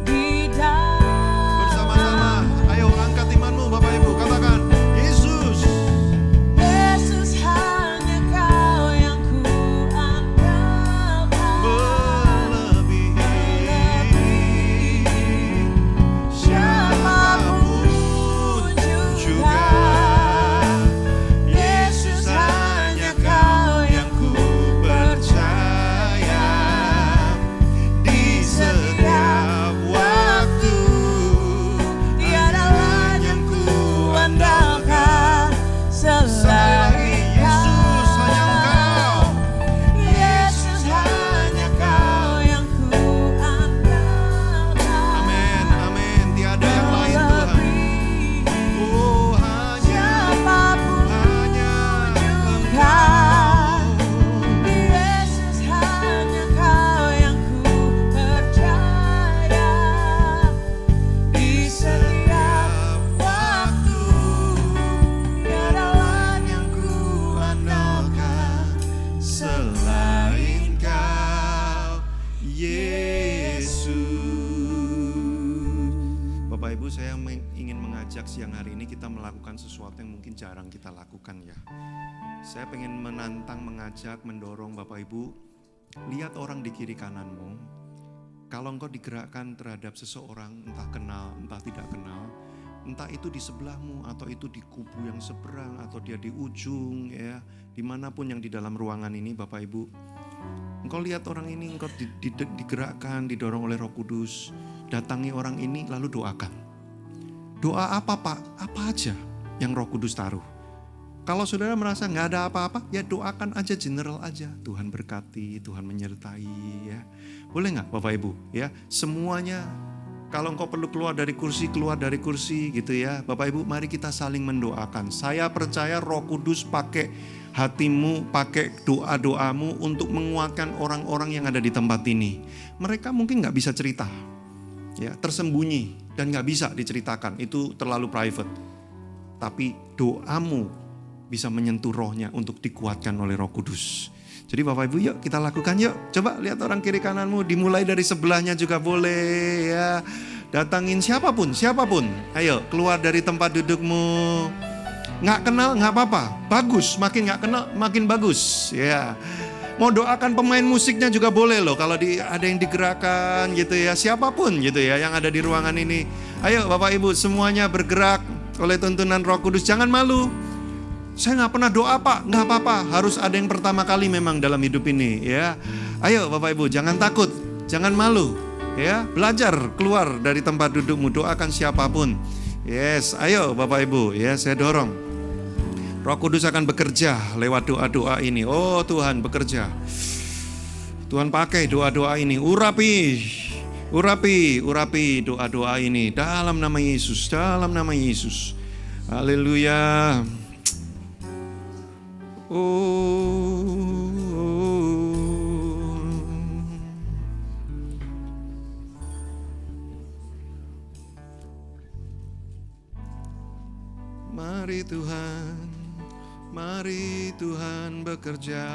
[SPEAKER 1] di dalam.
[SPEAKER 4] Bersama-sama, ayo angkat imanmu Bapak Ibu. Katakan, Yesus.
[SPEAKER 1] Yesus, hanya Kau yang ku andalkan,
[SPEAKER 4] Melebihi
[SPEAKER 1] siapapun juga. Yesus, hanya Kau yang ku
[SPEAKER 4] percaya. Di setiap waktu
[SPEAKER 1] tiada lain yang ku andalkan selain
[SPEAKER 4] Yesus, hanya Engkau.
[SPEAKER 1] Yesus, hanya Kau yang ku andalkan.
[SPEAKER 4] Amin, amin. Tiada yang lain Tuhan. Oh,
[SPEAKER 1] Siapapun
[SPEAKER 4] hanya
[SPEAKER 1] juga. Yesus, hanya Kau yang ku percaya. Di setiap waktu, tiada lain yang ku andalkan
[SPEAKER 4] selain Kau, Yesus. Bapak Ibu, saya ingin mengajak siang hari ini kita melakukan sesuatu yang mungkin jarang kita lakukan ya. Saya pengen menantang, mengajak, mendorong Bapak Ibu, lihat orang di kiri kananmu. Kalau engkau digerakkan terhadap seseorang, entah kenal, entah tidak kenal, entah itu di sebelahmu atau itu di kubu yang seberang atau dia di ujung ya, dimanapun yang di dalam ruangan ini Bapak Ibu. Engkau lihat orang ini, engkau digerakkan, didorong oleh Roh Kudus. Datangi orang ini lalu doakan. Doa apa Pak? Apa aja yang Roh Kudus taruh. Kalau saudara merasa gak ada apa-apa, ya doakan aja, general aja. Tuhan berkati, Tuhan menyertai ya. Boleh gak Bapak Ibu ya? Semuanya, kalau engkau perlu keluar dari kursi gitu ya. Bapak Ibu, mari kita saling mendoakan. Saya percaya Roh Kudus pakai hatimu, pakai doa-doamu untuk menguatkan orang-orang yang ada di tempat ini. Mereka mungkin gak bisa cerita, ya, tersembunyi dan gak bisa diceritakan, itu terlalu private. Tapi doamu bisa menyentuh rohnya untuk dikuatkan oleh Roh Kudus. Jadi Bapak Ibu, yuk kita lakukan yuk. Coba lihat orang kiri kananmu, dimulai dari sebelahnya juga boleh ya. Datangin siapapun. Ayo keluar dari tempat dudukmu. Nggak kenal nggak apa-apa, bagus. Makin nggak kenal makin bagus ya. Mau doakan pemain musiknya juga boleh loh. Kalau ada yang digerakkan gitu ya, siapapun gitu ya yang ada di ruangan ini. Ayo Bapak Ibu semuanya bergerak oleh tuntunan Roh Kudus. Jangan malu. Saya nggak pernah doa Pak, nggak apa-apa. Harus ada yang pertama kali memang dalam hidup ini ya. Ayo Bapak Ibu jangan takut, jangan malu ya. Belajar keluar dari tempat dudukmu, doakan siapapun. Yes, ayo Bapak Ibu ya, saya dorong. Roh Kudus akan bekerja lewat doa-doa ini. Oh Tuhan bekerja. Tuhan pakai doa-doa ini, urapi doa-doa ini dalam nama Yesus, dalam nama Yesus. Haleluya. Mari Tuhan bekerja.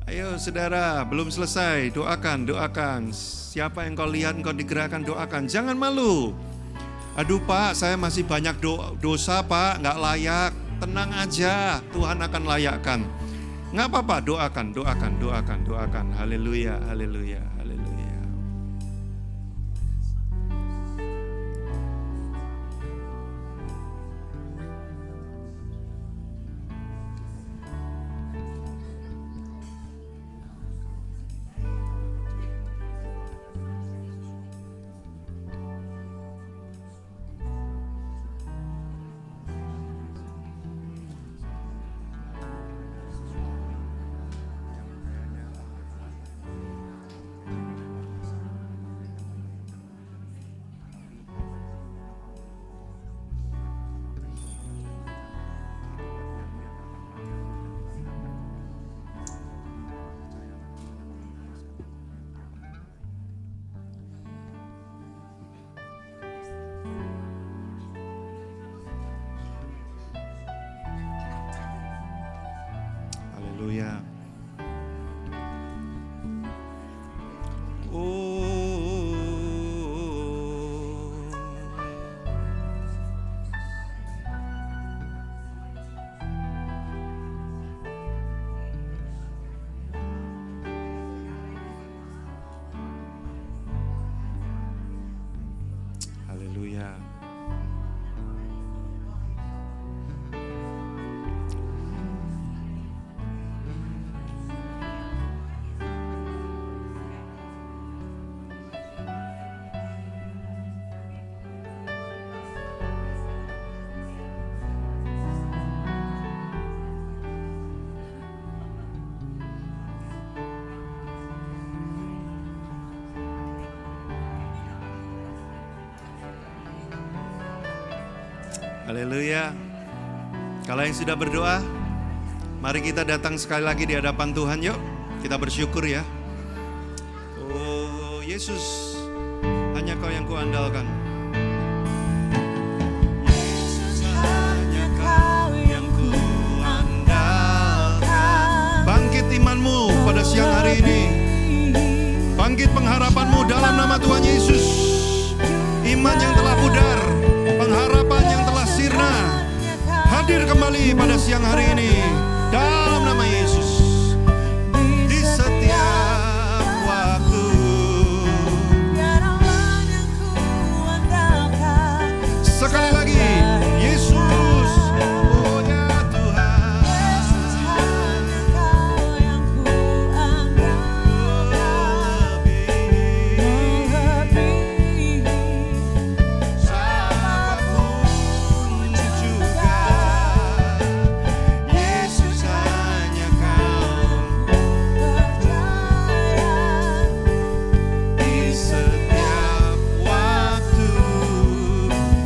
[SPEAKER 4] Ayo saudara, belum selesai, doakan. Siapa yang kau lihat, engkau digerakkan, doakan. Jangan malu. Aduh Pak, saya masih banyak dosa Pak, gak layak. Tenang aja, Tuhan akan layakkan. Gak apa-apa, doakan. Haleluya. Haleluya. Haleluya. Haleluya. Kalau yang sudah berdoa, mari kita datang sekali lagi di hadapan Tuhan, yuk. Kita bersyukur ya. Oh Yesus, hanya Kau yang kuandalkan. Yesus, hanya Kau yang kuandalkan. Bangkit imanmu pada siang hari ini. Bangkit pengharapanmu dalam nama Tuhan Yesus. Iman yang telah pudar, pengharapan yang telah sirna, hadir kembali pada siang hari ini dalam nama Yesus. Di setiap waktu sekali lagi Yesus, oh ya Tuhan, siapapun juga, Yesus hanya Kau di setiap waktu,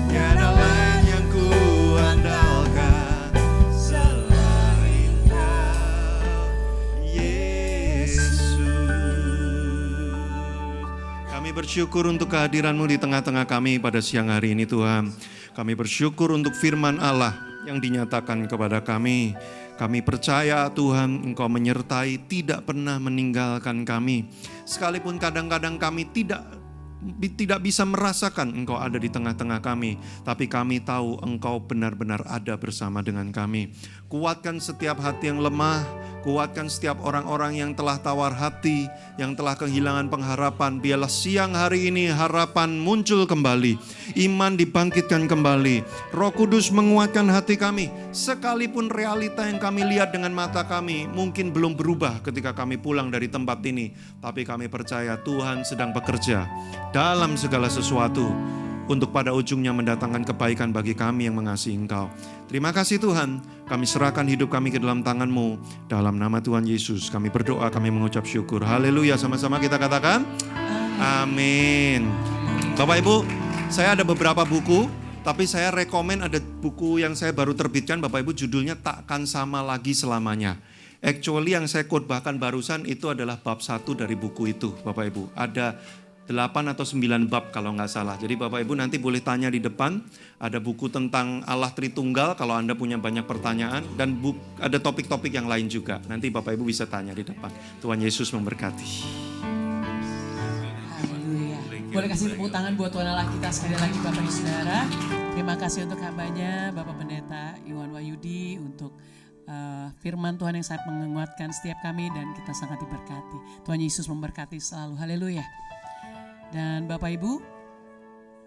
[SPEAKER 4] tiada lain yang kuandalkan selain Kau, Yesus. Kami bersyukur untuk kehadiran-Mu di tengah-tengah kami pada siang hari ini Tuhan. Kami bersyukur untuk firman Allah yang dinyatakan kepada kami. Kami percaya Tuhan Engkau menyertai, tidak pernah meninggalkan kami. Sekalipun kadang-kadang kami tidak bisa merasakan Engkau ada di tengah-tengah kami, tapi kami tahu Engkau benar-benar ada bersama dengan kami. Kuatkan setiap hati yang lemah, kuatkan setiap orang-orang yang telah tawar hati, yang telah kehilangan pengharapan. Biarlah siang hari ini harapan muncul kembali, iman dibangkitkan kembali, Roh Kudus menguatkan hati kami. Sekalipun realita yang kami lihat dengan mata kami mungkin belum berubah ketika kami pulang dari tempat ini, tapi kami percaya Tuhan sedang bekerja dalam segala sesuatu. untuk pada ujungnya mendatangkan kebaikan bagi kami yang mengasihi Engkau. Terima kasih Tuhan, kami serahkan hidup kami ke dalam tangan-Mu. Dalam nama Tuhan Yesus kami berdoa, kami mengucap syukur. Haleluya, sama-sama kita katakan amin. Bapak Ibu, saya ada beberapa buku, tapi saya rekomen ada buku yang saya baru terbitkan, Bapak Ibu, judulnya Takkan Sama Lagi Selamanya. Actually yang saya khotbahkan barusan itu adalah bab 1 dari buku itu, Bapak Ibu. Ada 8 atau 9 bab kalau nggak salah. Jadi Bapak Ibu nanti boleh tanya di depan. Ada buku tentang Allah Tritunggal kalau Anda punya banyak pertanyaan. Dan ada topik-topik yang lain juga. Nanti Bapak Ibu bisa tanya di depan. Tuhan Yesus memberkati.
[SPEAKER 1] Haleluya. Boleh kasih tepuk tangan buat Tuhan Allah kita sekali lagi Bapak Ibu Saudara. Terima kasih untuk hambanya Bapak Pendeta Iwan Wahyudi untuk firman Tuhan yang sangat menguatkan setiap kami dan kita sangat diberkati. Tuhan Yesus memberkati selalu. Haleluya. Dan Bapak Ibu,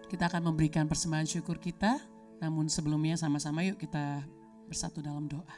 [SPEAKER 1] kita akan memberikan persembahan syukur kita. Namun sebelumnya sama-sama yuk kita bersatu dalam doa.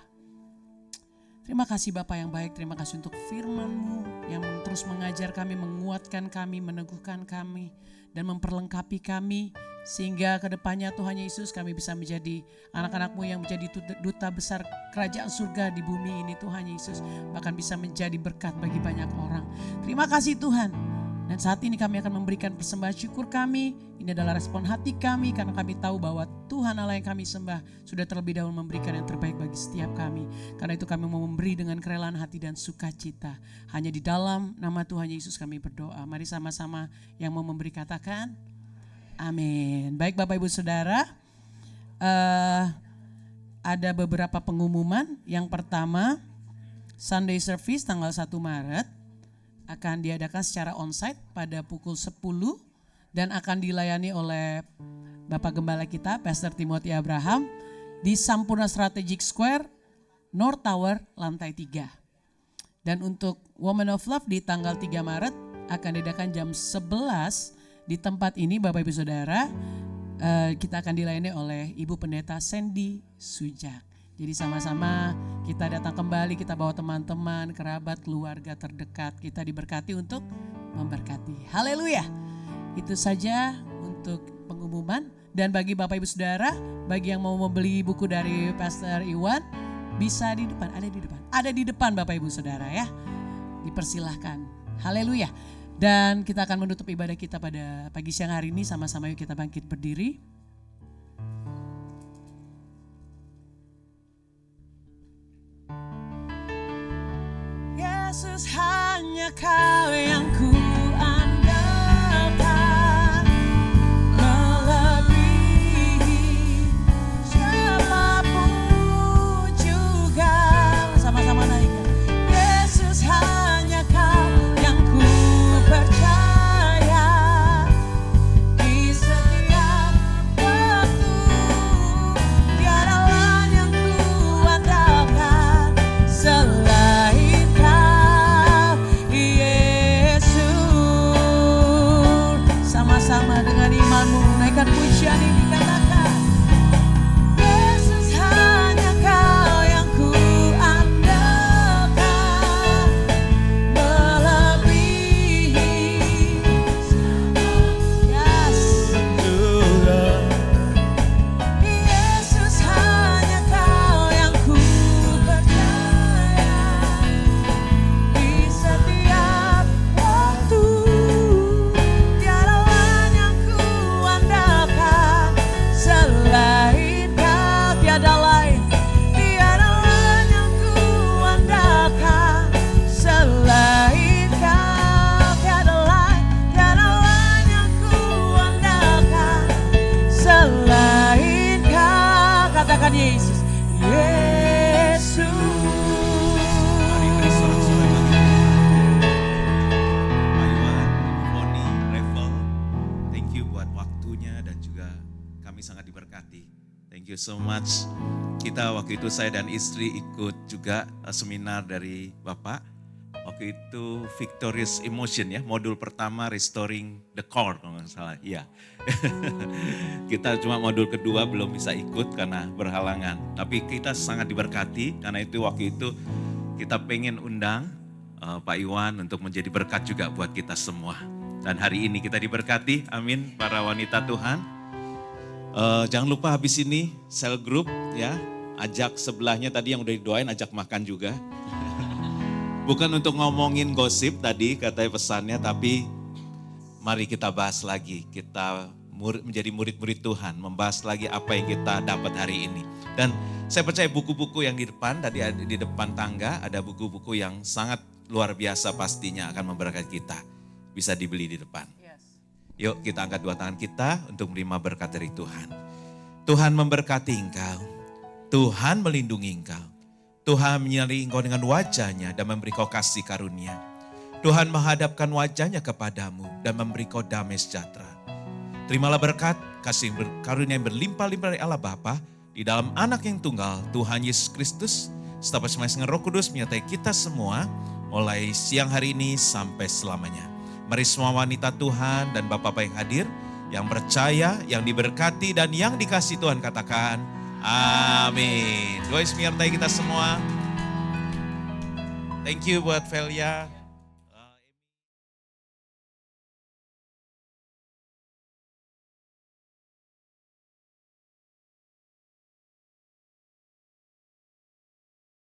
[SPEAKER 1] Terima kasih Bapak yang baik, terima kasih untuk firman-Mu yang terus mengajar kami, menguatkan kami, meneguhkan kami, dan memperlengkapi kami. Sehingga ke depannya Tuhan Yesus kami bisa menjadi anak-anak-Mu yang menjadi duta besar kerajaan surga di bumi ini Tuhan Yesus. Bahkan bisa menjadi berkat bagi banyak orang. Terima kasih Tuhan. Dan saat ini kami akan memberikan persembahan syukur kami. Ini adalah respon hati kami karena kami tahu bahwa Tuhan Allah yang kami sembah sudah terlebih dahulu memberikan yang terbaik bagi setiap kami. Karena itu kami mau memberi dengan kerelaan hati dan sukacita. Hanya di dalam nama Tuhan Yesus kami berdoa. Mari sama-sama yang mau memberi katakan amin. Baik Bapak Ibu Saudara, ada beberapa pengumuman. Yang pertama, Sunday Service tanggal 1 Maret akan diadakan secara onsite pada pukul 10 dan akan dilayani oleh Bapak Gembala kita, Pastor Timothy Abraham di Sampurna Strategic Square, North Tower, lantai 3. Dan untuk Woman of Love di tanggal 3 Maret akan diadakan jam 11 di tempat ini Bapak Ibu Saudara. Kita akan dilayani oleh Ibu Pendeta Sandy Sujak. Jadi sama-sama kita datang kembali, kita bawa teman-teman, kerabat, keluarga terdekat. Kita diberkati untuk memberkati. Haleluya. Itu saja untuk pengumuman. Dan bagi Bapak Ibu Saudara, bagi yang mau membeli buku dari Pastor Iwan, bisa di depan, ada di depan. Ada di depan Bapak Ibu Saudara ya. Dipersilahkan. Haleluya. Dan kita akan menutup ibadah kita pada pagi siang hari ini. Sama-sama yuk kita bangkit berdiri. Yesus hanya Kau yang ku andalkan, melebihi siapapun juga. Sama-sama naikkan. Yesus hanya Kau yang ku percaya di setiap waktu. Tiada lain yang ku andalkan selain sama dengan imanmu naikkan pujian ini, katakan Yesus hanya Kau yang ku andalkan, melebihi yes. Yesus hanya Kau yang ku percaya di setiap waktu. Selain Kau tiada lain yang ku andalkan. Selain Kau tiada lain yang ku andalkan. Selain Kau, katakan Yesus, Yesus.
[SPEAKER 4] Mari beri sorak-sorai bagi Pak Iwan, Moni, Revel. Thank you buat waktunya dan juga kami sangat diberkati. Thank you so much. Kita waktu itu saya dan istri ikut juga seminar dari Bapak. Waktu itu Victorious Emotion ya, modul pertama Restoring the Core kalau nggak salah. Iya. Kita cuma modul kedua belum bisa ikut karena berhalangan. Tapi kita sangat diberkati karena itu waktu itu kita pengen undang Pak Iwan untuk menjadi berkat juga buat kita semua. Dan hari ini kita diberkati, amin, para wanita Tuhan.
[SPEAKER 5] Jangan lupa habis ini sel group ya. Ajak sebelahnya tadi yang udah didoain, ajak makan juga. Bukan untuk ngomongin gosip tadi katanya pesannya, tapi mari kita bahas lagi. Kita menjadi murid-murid Tuhan, membahas lagi apa yang kita dapat hari ini. Dan saya percaya buku-buku yang di depan, tadi ada di depan tangga, ada buku-buku yang sangat luar biasa pastinya akan memberkati kita. Bisa dibeli di depan. Yuk kita angkat dua tangan kita untuk menerima berkat dari Tuhan. Tuhan memberkati engkau, Tuhan melindungi engkau, Tuhan menyinari engkau dengan wajahnya dan memberi kau kasih karunia. Tuhan menghadapkan wajahnya kepadamu dan memberi kau damai sejahtera. Terimalah berkat, kasih karunia yang berlimpah-limpah dari Allah Bapa, di dalam anak yang tunggal, Tuhan Yesus Kristus, serta bersama-sama Roh Kudus menyertai kita semua, mulai siang hari ini sampai selamanya. Mari semua wanita Tuhan dan bapak-bapak yang hadir, yang percaya, yang diberkati dan yang dikasihi Tuhan katakan, amin. Tuhan Yesus menyertai kita semua. Thank you buat Velia.